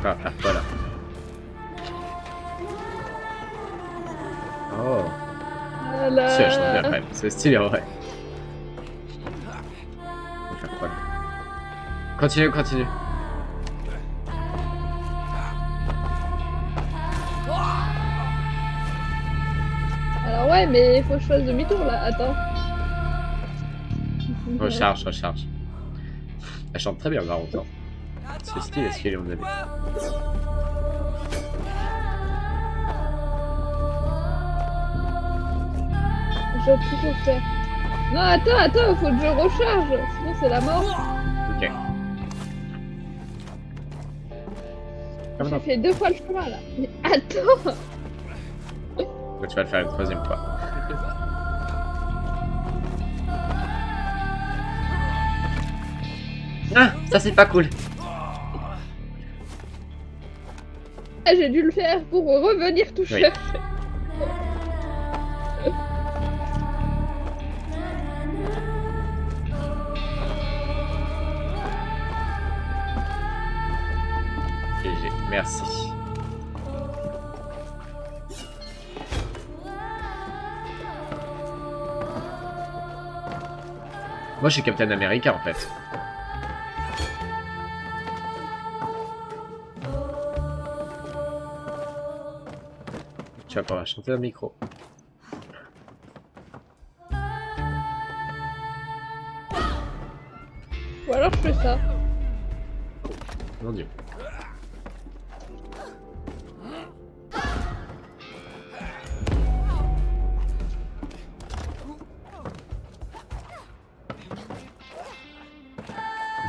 Ah, ah, voilà. Oh. Voilà. Si, elle chante bien quand même. C'est stylé en vrai. On va faire quoi là? Continue, continue. Alors ouais, mais il faut que je fasse demi-tour là, attends. Recharge, recharge. Elle chante très bien, par contre. Hein. C'est stylé, ce qu'il est, mon ami. Je vais toujours faire. Non, attends, faut que je recharge, sinon c'est la mort. Ok. Comme J'ai dans... fait 2 fois le chemin là. Mais attends. Tu vas le faire une 3e fois. Ah, ça c'est pas cool. Ah, j'ai dû le faire pour revenir tout Oui. seul. GG, merci. Moi je suis Captain America en fait. Tu vas pouvoir chanter au micro. Ou alors je fais ça. Mon dieu.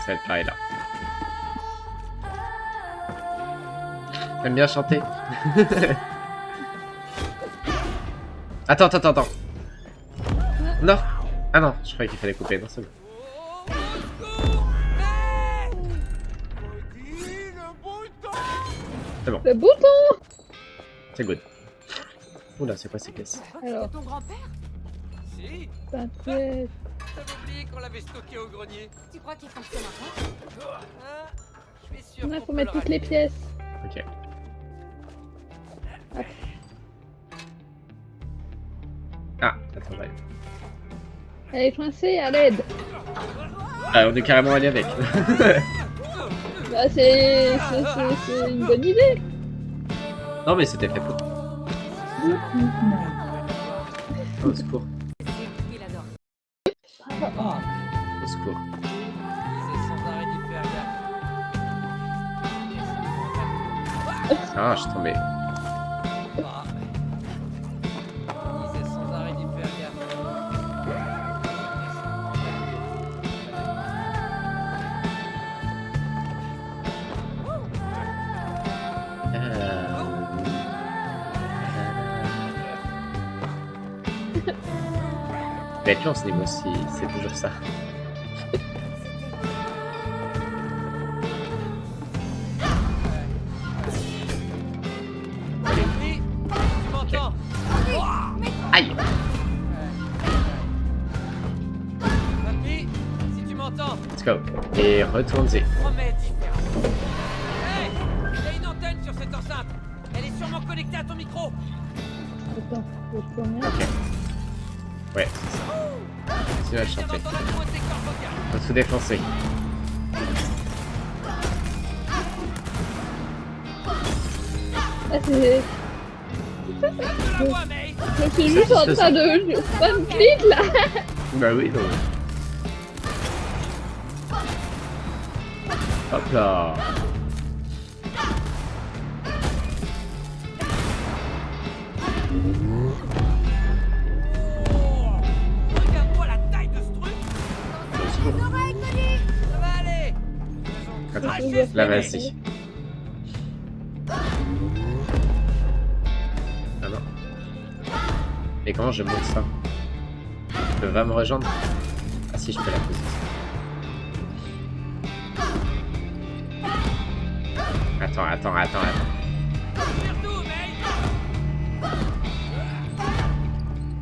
Ça va être pareil là. J'aime bien chanter. Attends. Non. Ah non, je croyais qu'il fallait couper. Non, c'est bon. C'est bon, Le bouton. c'est good. Oula, c'est quoi ces pièces? Alors. Ton grand-père? Si, Peut-être. t'avais oublié qu'on l'avait stocké au grenier. Tu crois qu'il fonctionne encore? Hein? Je suis sûr Il qu'on faut peut mettre le toutes les rallumer. pièces. Ok. Ah, attends, ouais. Elle est coincée à l'aide. Ah, on est carrément allé avec. Bah c'est une bonne idée. Non, mais c'était fait pour. Au secours. Il adore. Au secours. C'est sans arrêt d'y faire gaffe. Ah, je suis tombé. Ah. Il disait sans arrêt d'y faire gaffe. Va être long ce niveau si c'est toujours ça. Papy, tu m'entends? Aïe! Papy, si tu m'entends, Let's go. Et retourne-y. promets d'y faire. Hey, il y a une antenne sur cette enceinte. Elle est sûrement connectée à ton micro. Attends, faut tourner. Ok. Ouais, c'est ça. C'est la Je viens chanter. d'entendre un nouveau secteur vocal. Faut tout défoncer. Ah, c'est. Je la vois, May. Je suis juste en train de. One click là. Bah oui, non. Hop là. Oh, regarde-moi la taille de ce truc. Au secours. Ça va aller. Attends, là vas-y. Ah non. Et comment je monte ça? Je vais me rejoindre? Ah si, je peux la poser. Attends. Surtout, May.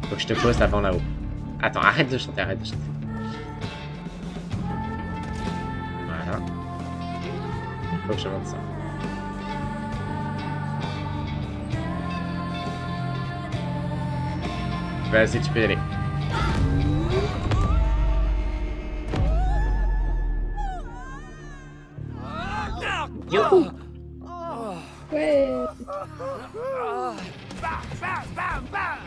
Faut que je te pose avant là-haut. Attends, arrête de chanter. Voilà. Faut que je monte ça. Vas-y, tu peux y aller. Oh, Ouais. Bam.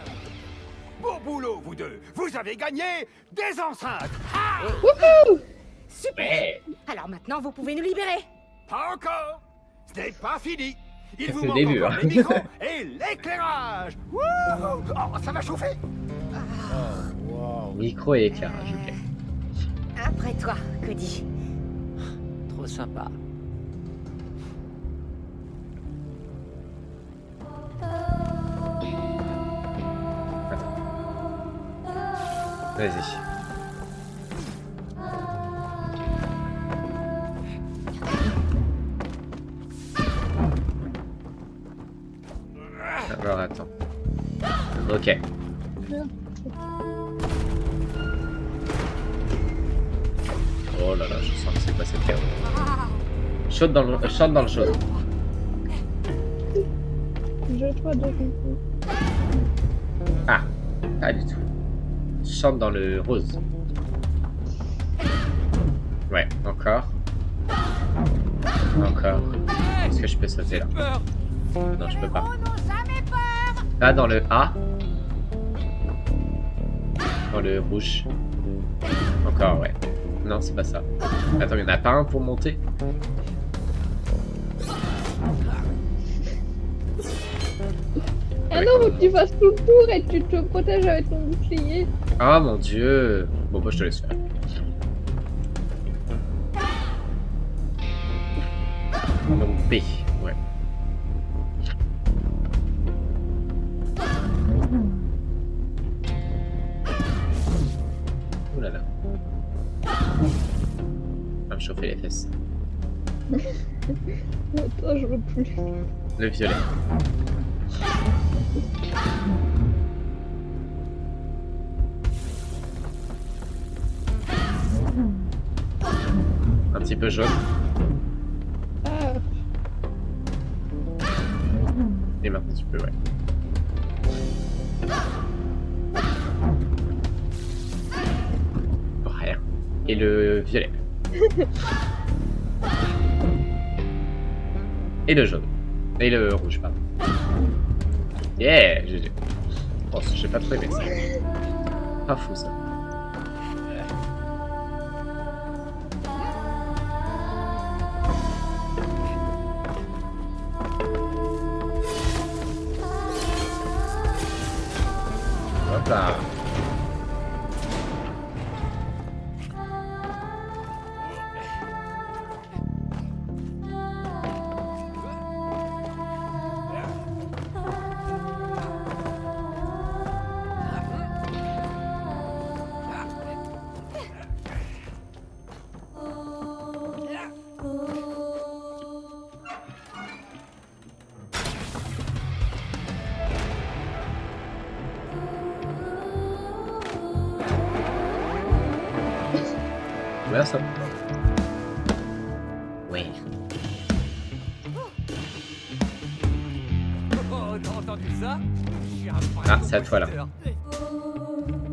Beau boulot, vous deux. Vous avez gagné des enceintes. Super! Alors maintenant, vous pouvez nous libérer. Pas encore. Ce n'est pas fini. Il C'est vous le manque début, encore hein. les micros et l'éclairage. Wouhou. Oh, ça va chauffer. Micro et éclairage, ok. Après toi, Cody. trop sympa. Vas-y. Alors attends. Ok. Oh là là, je sens que c'est pas cette chaos. Chante dans le chaud. Je crois de Ah, pas du tout. Chante dans le rose. Ouais, encore. Encore. Est-ce que je peux sauter là? Peur. Non, je peux pas. n'ont jamais peur. Ah, dans le A. Dans le rouge. Encore, ouais. Non, c'est pas ça. Attends, il n'y en a pas un pour monter? Ah non, faut que tu fasses tout le tour et tu te protèges avec ton bouclier. Ah mon dieu. Bon, bah, je te laisse faire. Donc B, ouais. Ouh là là. Va me chauffer les fesses. Attends, je veux plus. Le violet. Un petit peu jaune. Ah, Et maintenant tu peux, ouais. Oh, rien. Et le violet. Et le jaune. Et le rouge, pardon. Yeah, GG. Oh, j'ai pas trop aimé ça. Pas fou ça. Hop là. Voilà ça. Oui. Oh, t'as entendu ça? Je suis un vrai Ah, c'est à toi, là. compositeur.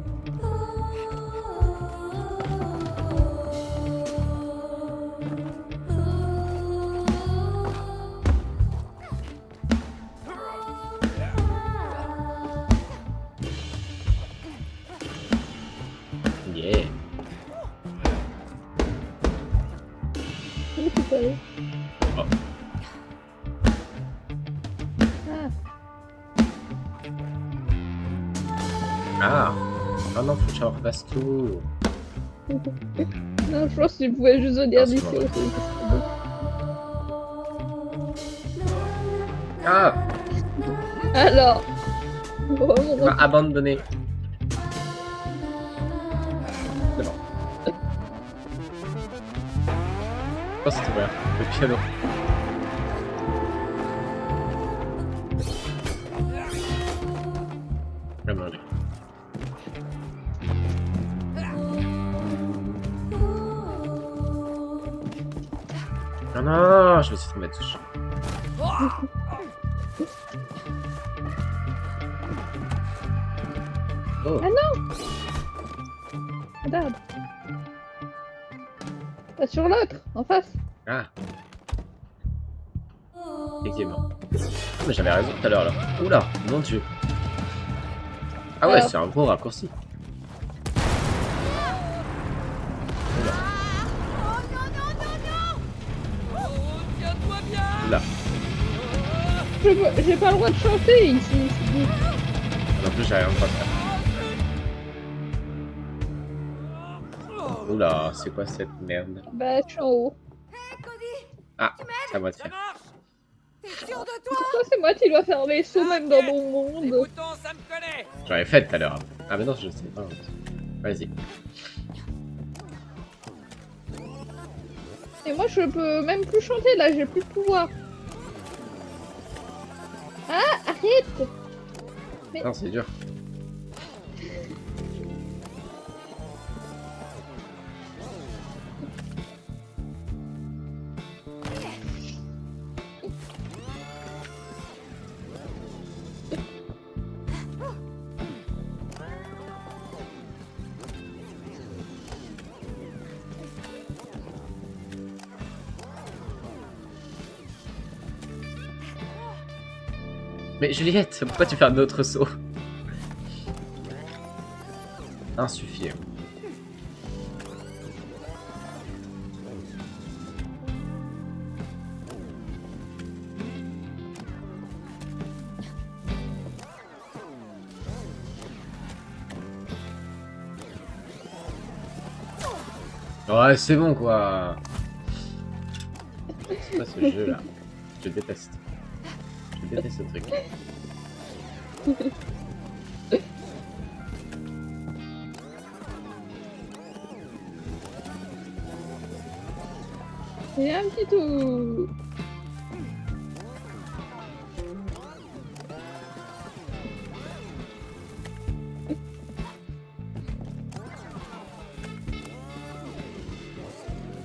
Yeah. où tu peux aller? Oh. Ah. Ah. Oh non, faut que je refasse tout. Non, je pense que tu pouvais juste venir Ah, c'est d'ici bon. aussi. Ah. Alors. Vraiment, Tu m'as abandonné. C'est bon. Oh, c'est ouvert. Le piano. Je vais manger. Non, non, je me suis tombé dessus. Oh. Ah non. Regarde. Pas sur l'autre, en face. Ah. Effectivement. Ah, mais j'avais raison tout à l'heure là. Oula, mon dieu. Ah ouais, Alors. c'est un gros raccourci. Oula. Oh, tiens-toi bien! Oula. J'ai pas le droit de chanter ici. Non plus, j'ai rien de faire. Oula, c'est quoi cette merde? Bah, je suis en haut. Ah, c'est à moi de Ça faire. marche! T'es sûr de toi? Pourquoi c'est moi qui dois faire les sauts même dans mon Les monde? boutons, ça me connaît! J'aurais fait tout à l'heure. Ah, mais non, je sais pas. Vas-y. Et moi, je peux même plus chanter là, j'ai plus de pouvoir. Ah, arrête! Non, c'est dur. Mais Juliette, pourquoi tu fais un autre saut? Insuffisant. Ouais, c'est bon quoi. C'est pas ce jeu là. Je déteste. Je déteste ce truc. C'est un petit tout.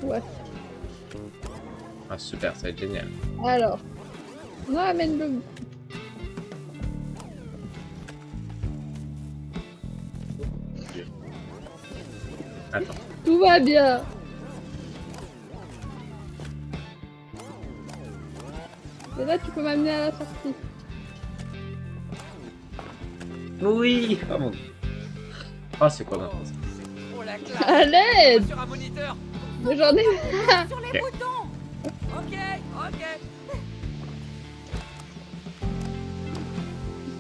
Ouais. Ah super, ça va être génial. Alors. Non, amène le. Attends. Tout va bien. Et là, tu peux m'amener à la sortie. Oui. Oh mon dieu. Oh c'est quoi maintenant ça? Oh la classe. À l'aide. Sur un moniteur. Mais j'en ai. Sur les Ok. boutons. Ok, ok.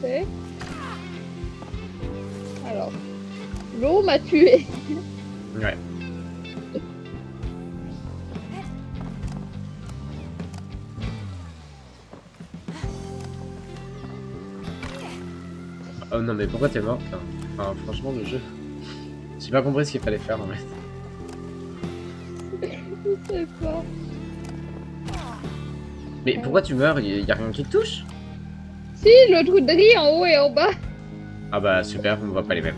Fait. Alors. L'eau m'a tué. Ouais. Oh non mais pourquoi t'es morte là? Enfin franchement le jeu. J'ai pas compris ce qu'il fallait faire en fait. Je sais pas. Mais pourquoi tu meurs? Y a rien qui te touche? Si, le trou de riz en haut et en bas. Ah bah super, on voit pas les mêmes.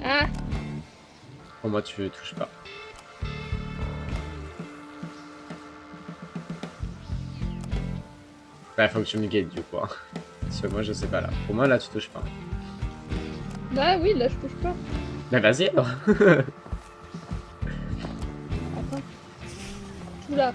Ah, Pour moi tu touches pas. Bah faut que tu me guides du coup. Hein. Parce que moi je sais pas là. Pour moi là tu touches pas. bah oui, là je touche pas. Bah vas-y alors. Attends. Tout là.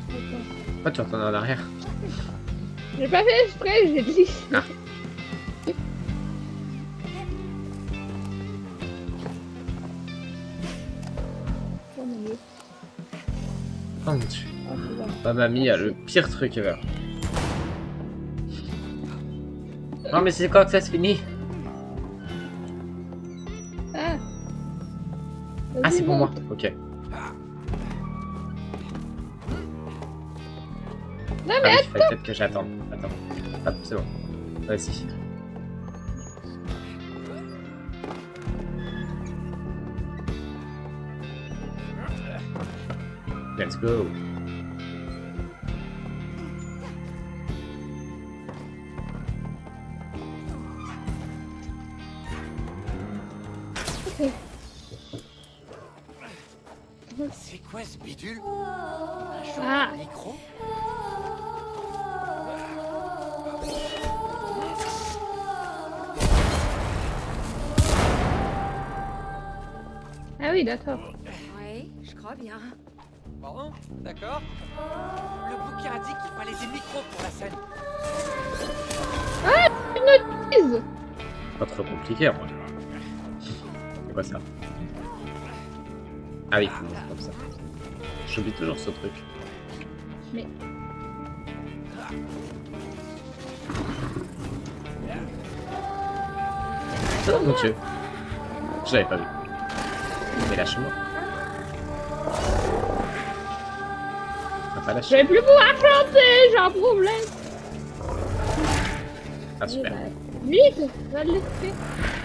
Pourquoi tu retournes en arrière? J'ai pas fait exprès, j'ai dit. Ah. Oh mon dieu. Oh mon dieu. Ah, c'est bon. Mamma mia, le pire truc ever. Non mais c'est quand que ça se finit? Ah. Ah Vas-y, c'est pour moi, monte. ok. Non Ah mais oui, il fallait peut-être que j'attende. Attends. Hop, c'est bon. Vas-y. Let's go. C'est quoi ce bidule? Un genre Ah. de micro? Ah oui, d'accord. Oui, je crois bien. Bon, d'accord. Le bouquin a dit qu'il fallait des micros pour la scène. Bise. Pas trop compliqué en vrai. C'est quoi ça? Ah oui, faut monter comme ça. J'oublie toujours ce truc. Mais- Oh mon dieu. Je l'avais pas vu. Mais lâche-moi. On va pas Je lâcher. vais plus pouvoir chanter, j'ai un problème. Ah super. Vite, va le laisser.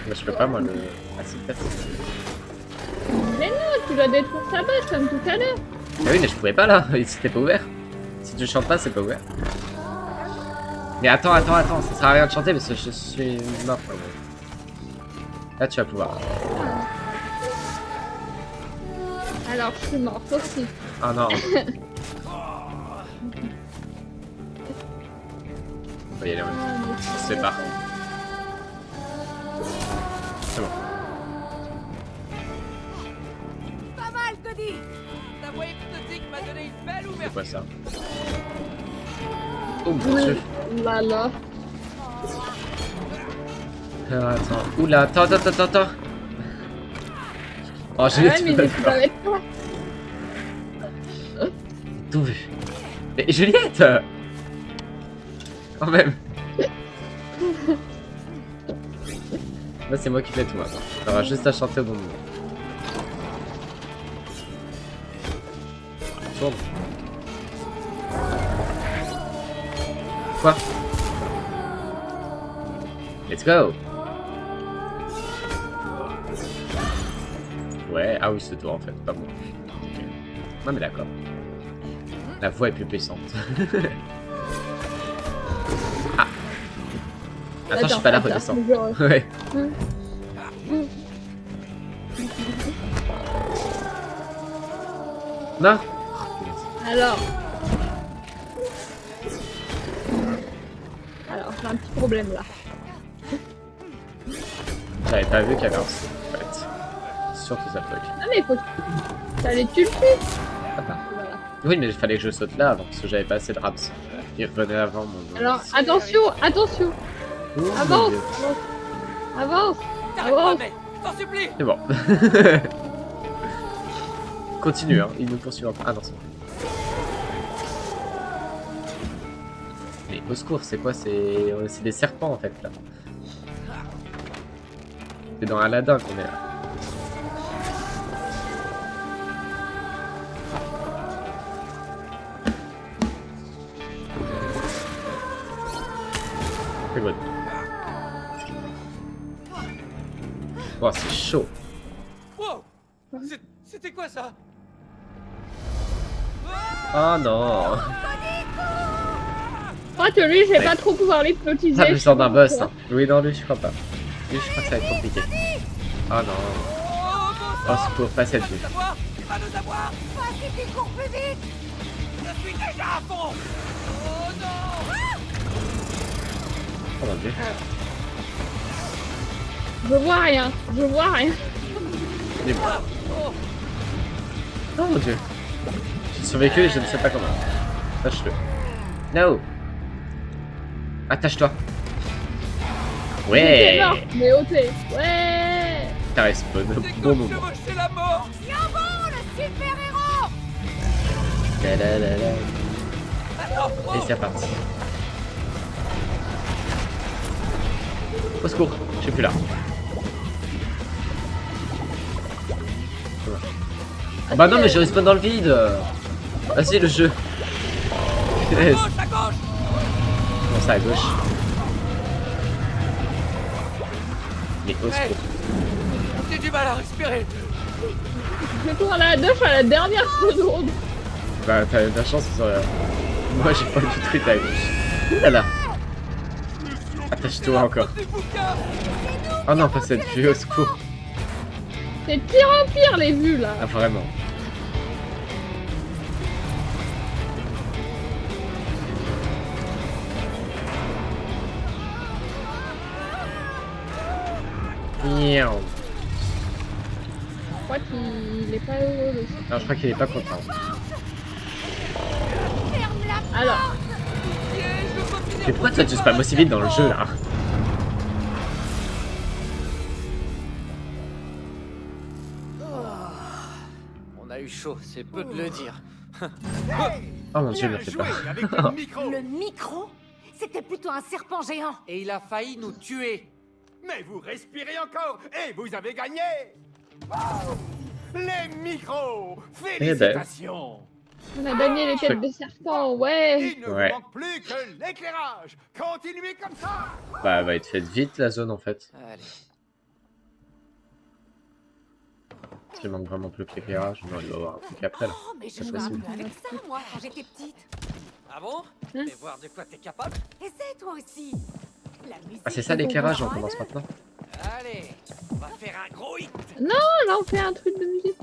Mais je peux pas moi le... Ah si peut-être. Mais non, tu dois détruire sa base comme tout à l'heure. Ah oui mais je pouvais pas là, c'était pas ouvert. Si tu chantes pas c'est pas ouvert. Mais attends, ça sert à rien de chanter parce que je suis mort. Là tu vas pouvoir. Alors, je suis morte aussi. Ah non. On va y aller en même temps. On se sépare. C'est bon. Pas mal, Cody. Ta voix hypnotique m'a donné une belle C'est ouverture. quoi ça? Oh mon dieu. Là là. Attends. Oula, attends. Oh, j'ai Ouais, mais j'ai pas avec toi. tout vu. Mais Juliette! Quand même. Là, c'est moi qui fais tout maintenant. T'auras juste à chanter au bon moment. Tourne. Quoi? Let's go! Ouais, ah oui, c'est toi en fait, pas moi. Ok. Non, mais d'accord. La voix est plus puissante. Ah! Attends, je suis pas là, redescends. Ouais. Non? Alors, j'ai un petit problème là. J'avais pas vu qu'il y avait un son, en fait. Surtout ça bug. Ah mais faut... Fallait que tu le fasses. Attends. Voilà. Oui, mais il fallait que je saute là avant, parce que j'avais pas assez de raps. Il revenait avant mon... Alors, attention. Oh, mon Avance. Dieu. Avance. T'arrêtes pas, Avance. mec. Je t'en supplie. C'est bon. Continue, hein. Il nous poursuit encore. Ah non, c'est bon. Mais au secours, c'est quoi? C'est des serpents en fait là. C'est dans Aladdin qu'on est là. C'est bon. Oh, c'est chaud. Wow. C'était quoi ça? Oh non. Je crois que lui, je vais pas trop pouvoir l'hypnotiser. Ça me sort d'un boss. Hein. Oui, non, lui, je crois pas. Lui, je crois que ça va être compliqué. Oh non. Oh bon Oh, sang. secours, pas cette vue. À nous avoir. Pas si tu cours plus vite. Je suis déjà à fond. Oh non. Oh mon dieu. Je vois rien. Il est bon. Oh. Oh mon dieu. J'ai survécu et je ne sais pas comment. Attache-le. No. Attache-toi. T'es Ouais. mort, mais ôté. Ouais. T'as respawn au C'est bon comme moment. chevaucher la mort. Super-héros. Ta-da-da-da. Attends. Oh. Et c'est reparti. Au secours, je suis plus là. Oh bah non mais je respawn dans le vide. Vas-y le jeu. Yes. Gauche, à gauche. Comment ça à gauche? Mais au Hey. secours. J'ai du mal à respirer. Je cours à la douche à la dernière seconde. Bah t'as de la chance sur... Moi j'ai pas du tout été à gauche. Ouh là là. Attache-toi encore. Des bouquins. Oh non pas cette vue, au secours. C'est de pire en pire les vues là. Ah vraiment. Miaou. Je crois qu'il est pas heureux le chien. Non, je crois qu'il est pas content. Alors, Mais pourquoi toi tu spams aussi vite dans le jeu là? On a eu chaud, c'est peu de le dire. Oh mon dieu, il Bien m'a fait joué peur. avec le micro. Le micro? C'était plutôt un serpent géant. Et il a failli nous tuer. Mais vous respirez encore et vous avez gagné. Wow. Les micros. Félicitations. on a gagné les têtes de serpent, ouais. Il ne Ouais. vous manque plus que l'éclairage. Continuez comme ça. Bah, va être faite vite la zone en fait. Allez. Il manque vraiment plus que l'éclairage. Non, il doit y avoir un truc après là. Oh, mais je C'est jouais un possible. peu avec ça, moi, quand j'étais petite. Ah bon? Hein? Et voir de quoi t'es capable? Essaie, toi aussi. La musique, Ah, c'est ça l'éclairage, on commence maintenant. Allez, on va faire un gros hit. Oh, là on fait un truc de musique.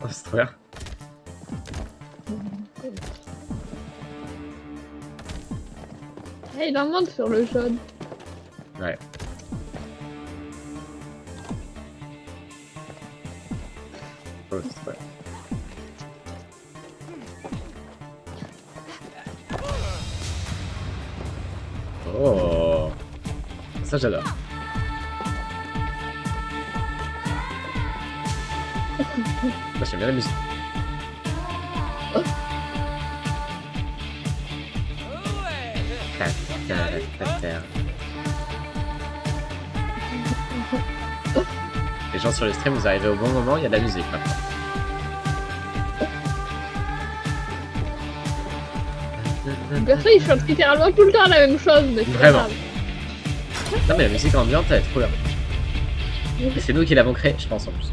Oh, c'est trop bien. Eh, il en monte sur le jaune. Ouais. Oh, c'est trop bien. Oh, ça j'adore. Moi j'aime bien la musique. Ouais. Les gens sur le stream, vous arrivez au bon moment, il y a de la musique maintenant. Perso, il chante littéralement tout le temps la même chose, mais c'est pas Vraiment. grave. Non mais la musique ambiante elle est trop bien. Et c'est nous qui l'avons créée, je pense en plus.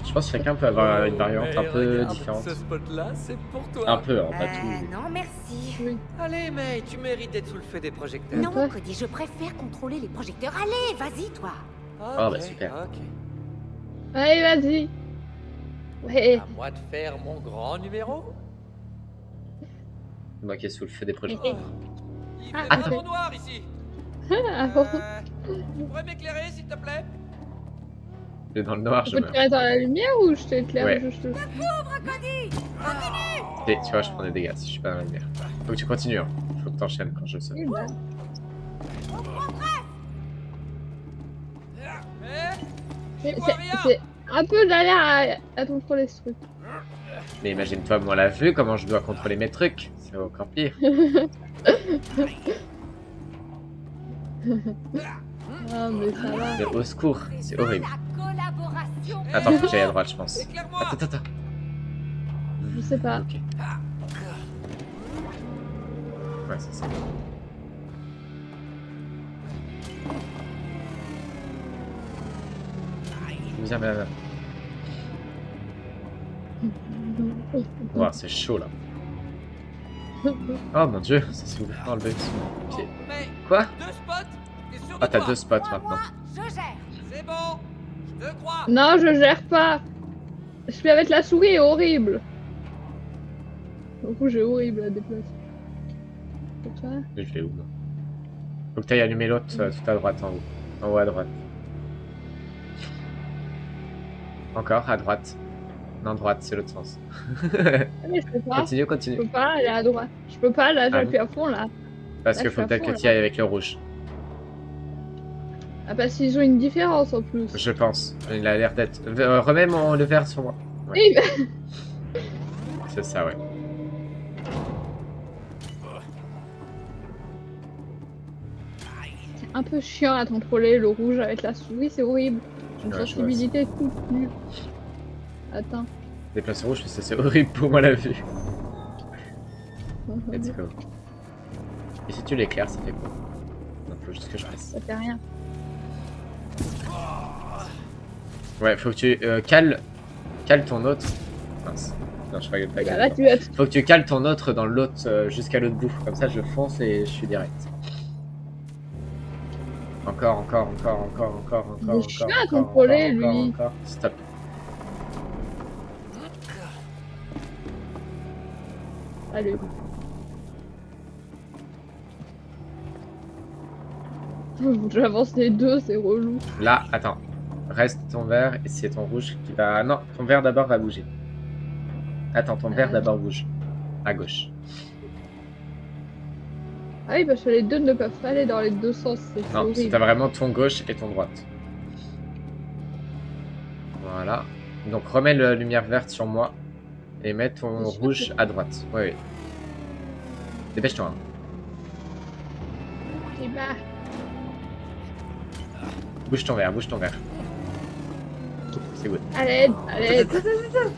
Je pense que chacun peut avoir une variante un peu différente. Ce spot-là, c'est pour toi. Un peu, hein, pas tout. Non, merci. Oui. Allez, May, tu mérites d'être sous le feu des projecteurs. Non, toi Cody, je préfère contrôler les projecteurs. Allez, vas-y, toi. Ah, bah, Ok, super. Ok. Allez, vas-y. Ouais. À moi de faire mon grand numéro. Moi qui est sous le feu des projecteurs. Il Ah, fait ah, vraiment noir ici. Ah bon. Tu pourrais m'éclairer, s'il te plaît? Et dans le noir, Je je peux meurs. te tirer dans la lumière ou je t'éclaire Ouais. juste Et tu vois, je prends des dégâts si je suis pas dans la lumière. Faut que tu continues, hein. Faut que t'enchaînes quand je saute. Eh, C'est j'y vois rien. c'est un peu galère à contrôler ce truc. Mais imagine-toi, moi, la vue, comment je dois contrôler mes trucs. C'est encore pire. Ah, mais ça va. Mais au secours, c'est horrible. La collaboration. Attends, faut que j'aille à droite, je pense. Éclaire-moi. Attends. Je sais pas. Ok. Ouais, c'est ça. Viens. Ouah, c'est chaud là. Oh mon dieu, ça s'est ouvert enlevé sous mon pied. Mais Quoi? 2 spots. T'es sûr de Ah, t'as toi? 2 spots maintenant. Je gère. C'est bon. Je te crois. Non, je gère pas. Je fais avec la souris est horrible. Du coup, j'ai horrible à déplacer. C'est ça? Je vais où moi? Faut que t'ailles allumer l'autre tout à droite en haut. En haut à droite. Encore à droite. Non, droite, c'est l'autre sens. Ah, mais je peux pas. Je Continue. peux pas aller à droite. Je peux pas, là, Ah j'appuie à fond, là. Parce Là, que je faut suis à peut-être fond, que tu y ailles avec le rouge. Ah, parce qu'ils ont une différence en plus. Je pense. Il a l'air d'être. Remets le vert sur moi. Ouais. Oui, C'est ça, ouais. c'est un peu chiant à contrôler le rouge avec la souris, c'est horrible. Une Ouais, je sensibilité toute nulle. Attends. Déplacer rouge, c'est horrible pour moi la vue. Let's go. Et si tu l'éclaires, ça fait quoi? Non, faut juste que je passe. Ça fait rien. Ouais, faut que tu cales ton autre. Mince. Non, je croyais pas. Bah, là, tu vas. Faut que tu cales ton autre dans l'autre jusqu'à l'autre bout. Comme ça, je fonce et je suis direct. Encore. Il est chiant à contrôler, lui. Encore. Stop. Allez. J'avance les deux, c'est relou. Là, attends. Reste ton vert et c'est ton rouge qui va. Non, ton vert d'abord va bouger. Attends, ton vert d'abord bouge. À gauche. Ah oui, parce que les deux ne peuvent pas aller dans les deux sens, c'est Non, horrible. c'est vraiment ton gauche et ton droite. Voilà. Donc remets la lumière verte sur moi et mets ton Bien sûr. rouge à droite. Oui. Dépêche-toi. Hein. Et bah, Bouge ton vert. C'est good. allez.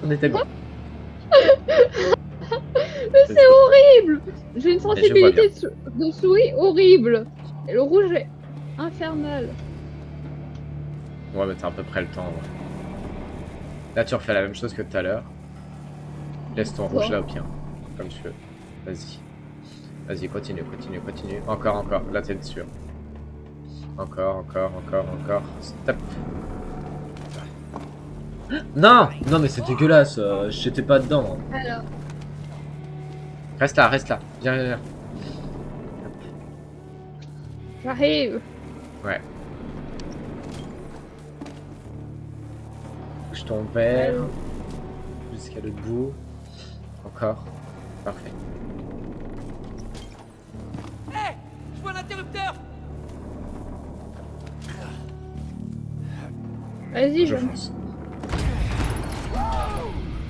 On était bon. Mais c'est horrible. J'ai une je vois sensibilité de souris horrible. Et le rouge est infernal. Ouais, mais t'as à peu près le temps. Ouais. Là, tu refais la même chose que tout à l'heure. Laisse ton rouge là au pire. Comme tu veux. Vas-y. Vas-y, continue, continue, continue. Encore, encore. Là, t'es sûr. Encore, encore, encore, encore. Stop. Non! Non, mais c'est dégueulasse. J'étais pas dedans. Alors, Reste là, reste là. Viens, viens, viens. j'arrive. Ouais. Bouge ton verre. Jusqu'à l'autre bout. Encore. Parfait. Hé, je vois l'interrupteur. Vas-y, Je je... fonce.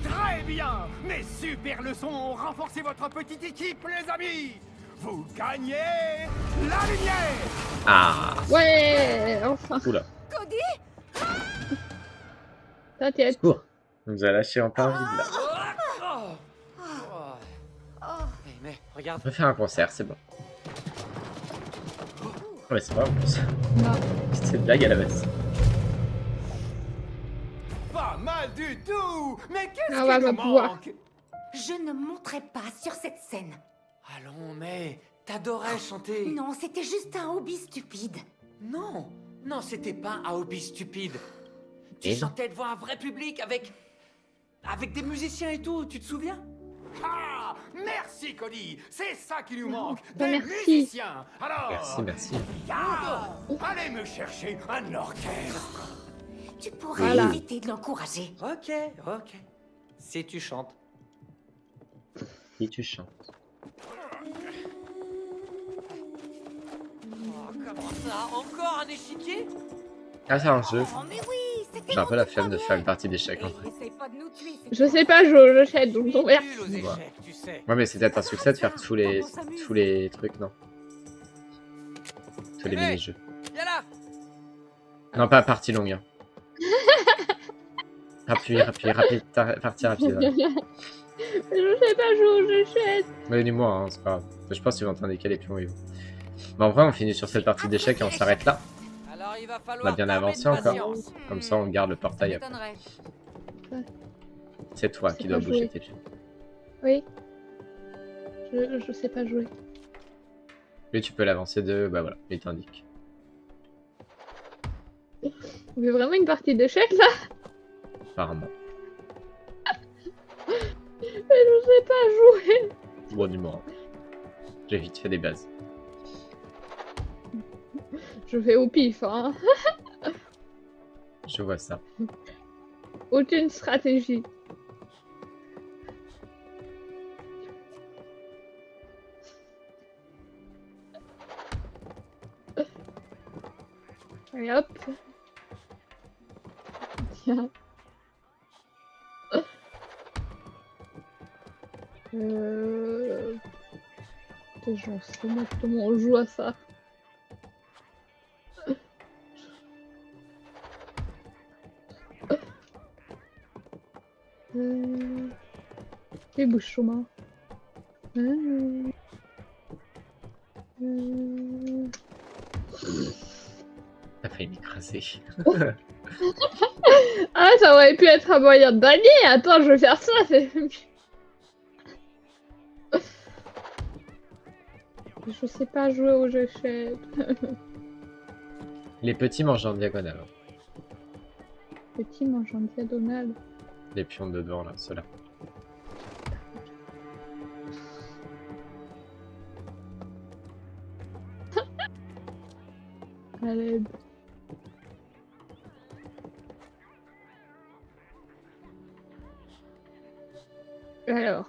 Très bien. Mes super leçons ont renforcé votre petite équipe, les amis. Vous gagnez la lumière. Ah! Ouais, enfin, Oula. Cody. t'inquiète. Secours. On nous a lâché en plein vide là. Mais regarde. On peut faire un concert, c'est bon. Ouais, c'est pas un concert. Non. C'était une blague à la base. Pas mal du tout. Mais qu'est-ce Ah ouais, qui va nous pouvoir. manque? Je ne monterai pas sur cette scène. Allons, mais t'adorais chanter. Non, c'était juste un hobby stupide. Non, non, c'était pas un hobby stupide. Tu Et non. chantais devant un vrai public avec des musiciens et tout, tu te souviens? Ah, merci Cody. C'est ça qui nous manque. Bah, Des merci. musiciens. Alors, Merci, merci. allez me chercher un orchestre. Tu pourrais Voilà. éviter de l'encourager. Ok, ok. Si tu chantes. Et tu chantes. Oh, comment ça? Encore un échiquier? Ah, c'est un jeu. Oh, mais oui, c'était J'ai un peu mon la tout flemme de premier. faire une partie d'échecs en Et vrai. essaye pas de nous tuer, c'est Je tout. sais pas jouer aux échecs, donc ton verre. Nul aux échecs, tu sais. Ouais, mais c'est peut-être un succès de faire tous les trucs, non? Tous les Hey. mini-jeux. Viens là! Non, pas partie longue. Hein. Appuie, appuie, rapide, partie rapide. Ouais. Je sais pas jouer aux échecs. Mais dis-moi, hein, c'est pas grave. Je pense qu'ils vont en décaler plus haut. Mais en vrai, on finit sur cette partie d'échecs et on s'arrête là. Alors il va On falloir a bien t'armer avancé de encore. patience. Comme ça, on garde le Ça portail après. m'étonnerait. C'est toi C'est qui pas dois bouger jouer. tes pieds. Oui. Je sais pas jouer. Mais tu peux l'avancer de... Bah voilà, il t'indique. On fait vraiment une partie d'échecs là? Apparemment. Mais je sais pas jouer. Bon, du moins. J'ai vite fait des bases. Je fais au pif, hein. Je vois ça. Aucune stratégie. Allez hop. Tiens. Putain, j'en sais pas comment on joue à ça. Et bouge chemin. T'as failli m'écraser. Ah, ça aurait pu être un moyen de gagner. Attends, je vais faire ça. Je sais pas jouer aux échecs. Les petits mangent en diagonale. Petit mange en diagonale. Les pions de devant là, ceux-là. À l'aide. Alors.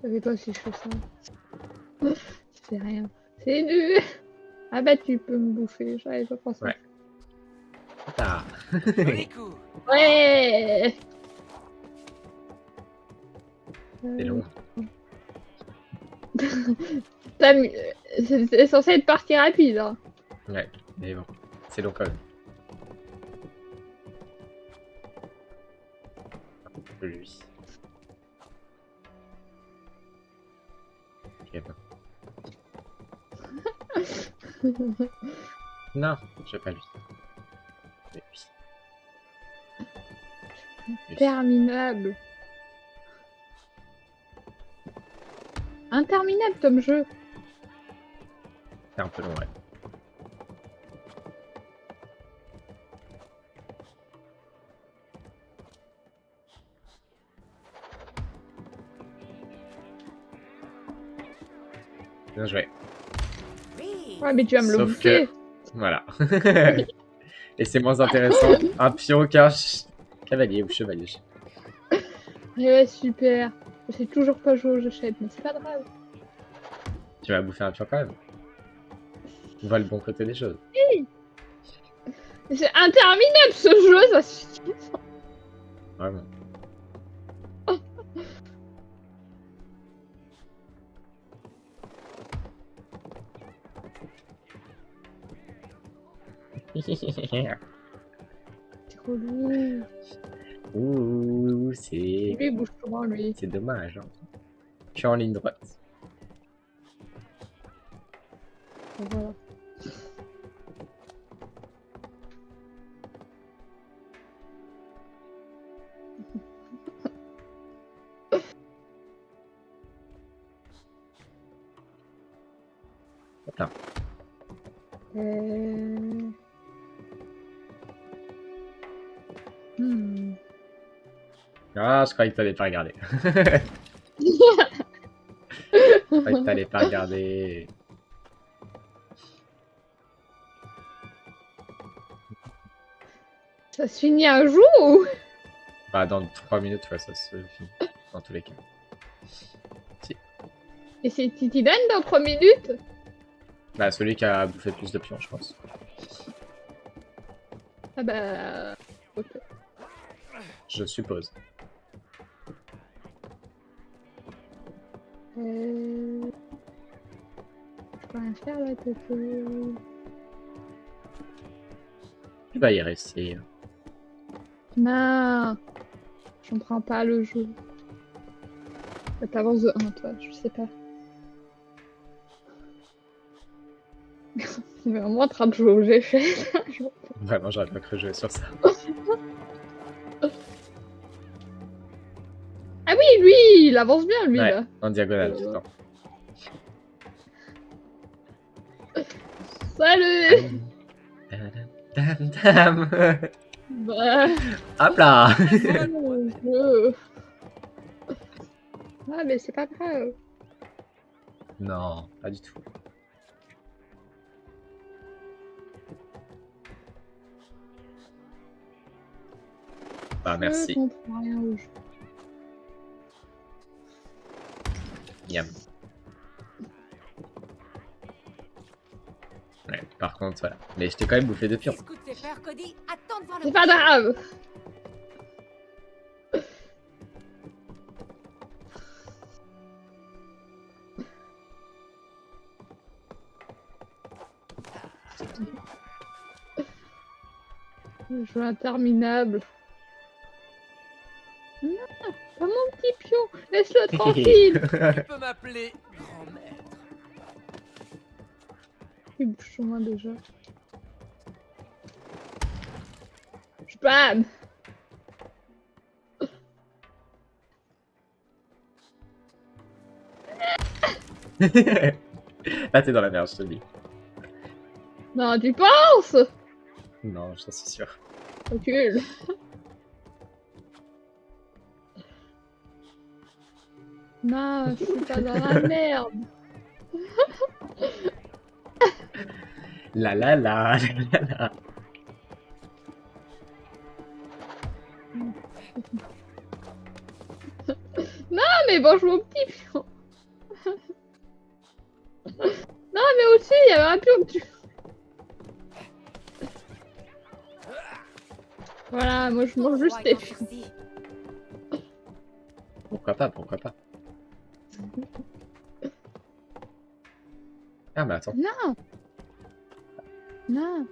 Je sais pas si je fais ça. C'est rien. C'est nul. Ah bah tu peux me bouffer, j'avais pas pensé. Ouais. Ah. Joli coup. Ouais. C'est long. C'est censé être partie rapide. Hein. Ouais, mais bon. C'est long quand même. Lui. Ok, bon. Non, je vais pas lui. Interminable. Interminable comme jeu. C'est un peu long, ouais. Bien joué. Oui. Ouais, mais tu vas me le Sauf bouffer. Voilà. Et c'est moins intéressant. Un pion qu'un cavalier ou chevalier. Ouais, super. Je sais toujours pas jouer aux jeux, mais c'est pas grave. Tu vas bouffer un pion quand même. On voit le bon côté des choses. C'est interminable ce jeu, ça suffit. Vraiment. C'est relou. Ouh, c'est... Lui, il bouge souvent, lui. C'est dommage. Hein. Je suis en ligne droite. Voilà. Hop là. Ah, je croyais que t'allais pas regarder. Je croyais que t'allais pas regarder. Ça se finit un jour ou... Bah, dans 3 minutes, ouais, ça se finit. Dans tous les cas. Et c'est Titi Dan dans 3 minutes? Bah, celui qui a bouffé plus de pions, je pense. Ah bah... Ok. Je suppose. Je peux rien faire là, t'as que... Tu vas y réussir. Non, je comprends pas le jeu. T'avances de 1, toi, je sais pas. C'est vraiment en train de jouer au GF. Vraiment, j'aurais pas cru jouer sur ça. Ah oui, lui, il avance bien, lui, Ouais, là. en diagonale tout le temps. Salut. Dam, dam. Bah... Hop là. mon Dieu. Ah, mais c'est pas grave. Non, pas du tout. Bah, merci. Je comprends rien au jeu. Miam. Ouais, par contre, voilà. Mais je t'ai quand même bouffé 2 pions. Écoute tes peurs, Cody. Attends de voir le... C'est pas grave. Le jeu interminable. Non, pas mon petit pion. Laisse-le tranquille. Tu peux m'appeler grand maître. Il bouge sur moi déjà. Je banne. Là, t'es dans la merde, je te le dis. Non, tu penses? Non, j'en suis sûr. Recule. Non, je suis pas dans la merde. La la la, la la. Ah, mais bon, je mon petit pion. Non, mais aussi, il y avait un pion que tu... Voilà, moi je mange juste tes pions. Pourquoi pas, pourquoi pas. Ah, mais attends. Non. Non.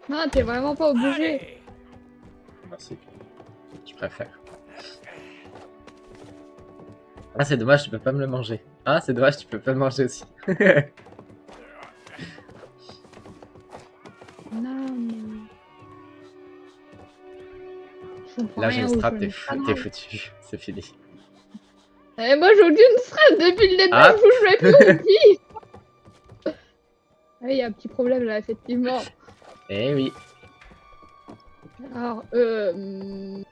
Non, t'es vraiment pas obligé. Allez. Merci. Je préfère. Ah, c'est dommage, tu peux pas me le manger. Ah, c'est dommage, tu peux pas le manger aussi. Non, mais... comprends Là, j'ai rien une au strat, jeu, t'es mais c'est pas grave. foutu. C'est fini. Eh, moi j'ai aucune stress depuis le début, Ah. je vous jouais plus au pif. Ah, il y a un petit problème là, effectivement. Eh oui. Alors, Je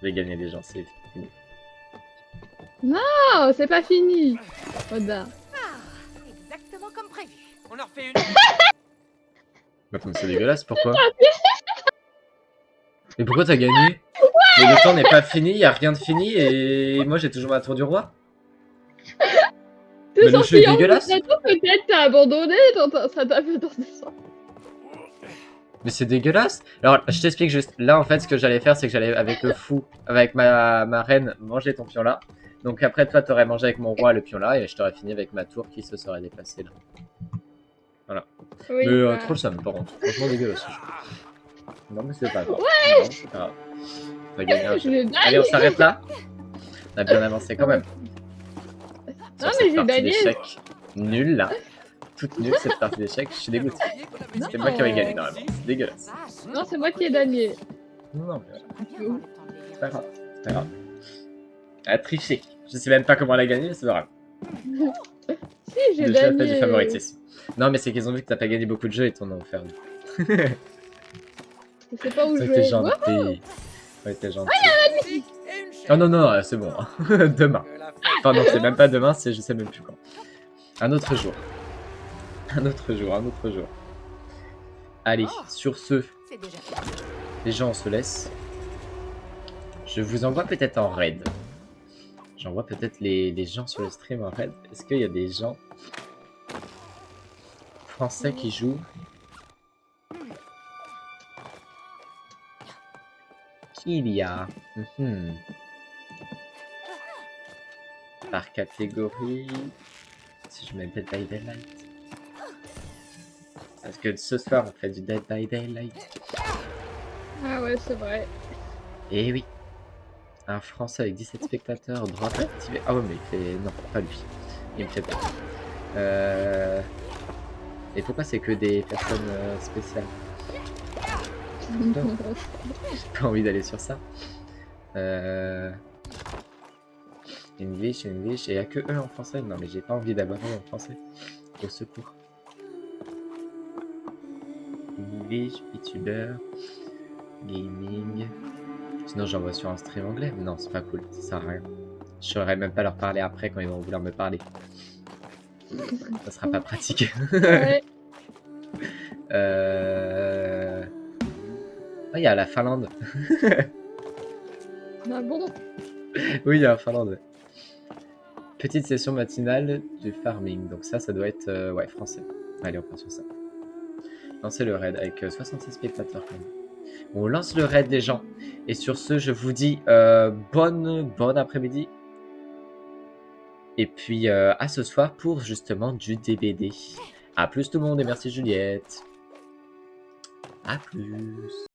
vais gagner des gens, c'est fini. oh, c'est pas fini. Oda. Exactement comme prévu. On en refait une. Attends, mais c'est dégueulasse, pourquoi? Mais pourquoi t'as gagné? Mais le temps n'est pas fini, y a rien de fini et moi j'ai toujours ma tour du roi. T'es Mais le jeu sorti est en dégueulasse. plateau, peut-être t'as abandonné, ça t'a fait tenter ça. Mais c'est dégueulasse. Alors, je t'explique juste. Là, en fait, ce que j'allais faire, c'est que j'allais, avec le fou, avec ma reine, manger ton pion là. Donc après, toi, t'aurais mangé avec mon roi le pion là, et je t'aurais fini avec ma tour qui se serait déplacée là. Voilà. Oui, Mais bah. trop le seum, par contre. Franchement dégueulasse. Non, mais c'est pas grave. Non, c'est pas grave. On va gagner un jeu. J'ai Allez, on s'arrête là. On a bien avancé quand même. Non, Sur mais cette j'ai partie gagné. d'échecs nulle là. Toute nulle cette partie d'échecs. Je suis dégoûté. C'était moi qui avais gagné normalement. C'est dégueulasse. Vache. Non, c'est moi qui ai gagné. Non, mais J'aimerais bien avoir le temps de les lire. c'est pas grave. C'est pas grave. Elle a triché. Je sais même pas comment elle a gagné, mais c'est pas grave. Si, j'ai Le jeu a fait du gagné. favoritisme. Non, mais c'est qu'ils ont vu que t'as pas gagné beaucoup de jeux et t'en ont offert. Je sais pas où je T'es vais. gentil. Ouais, t'es gentil. Et une chaise. Oh non, non, c'est bon. Demain. Que la fête Enfin, non, c'est même pas demain, c'est je sais même plus quand. Un autre jour. Un autre jour, un autre jour. Allez, sur ce, C'est déjà fait. les gens, on se laisse. Je vous envoie peut-être en raid. J'envoie peut-être les gens sur le stream en raid. Est-ce qu'il y a des gens français qui jouent? Qu'il y a par catégorie. Si je mets Dead by Daylight. Parce que ce soir on fait du Dead by Daylight. Ah ouais, c'est vrai. Et oui. Un français avec 17 spectateurs, drop activé. Ah ouais, mais il fait. Non, pas lui. Il me fait peur. Et pourquoi c'est que des personnes spéciales? J'ai pas envie d'aller sur ça. English, English. Et il y a que eux en français? Non, mais j'ai pas envie d'avoir eux en français. Au secours. English, VTuber, Gaming. Sinon, j'envoie sur un stream anglais. Mais non, c'est pas cool. Ça sert à rien. Je saurais même pas leur parler après quand ils vont vouloir me parler. Ça sera pas pratique. Ouais. Ah, il y a la Finlande. Ah bon. Oui, il y a la Finlande. Petite session matinale du farming. Donc ça doit être ouais, français. Allez, on part sur ça. Lancez le raid avec 66 spectateurs quand même. On lance le raid les gens. Et sur ce, je vous dis bonne après-midi. Et puis à ce soir pour justement du DBD. A plus tout le monde et merci Juliette. A plus.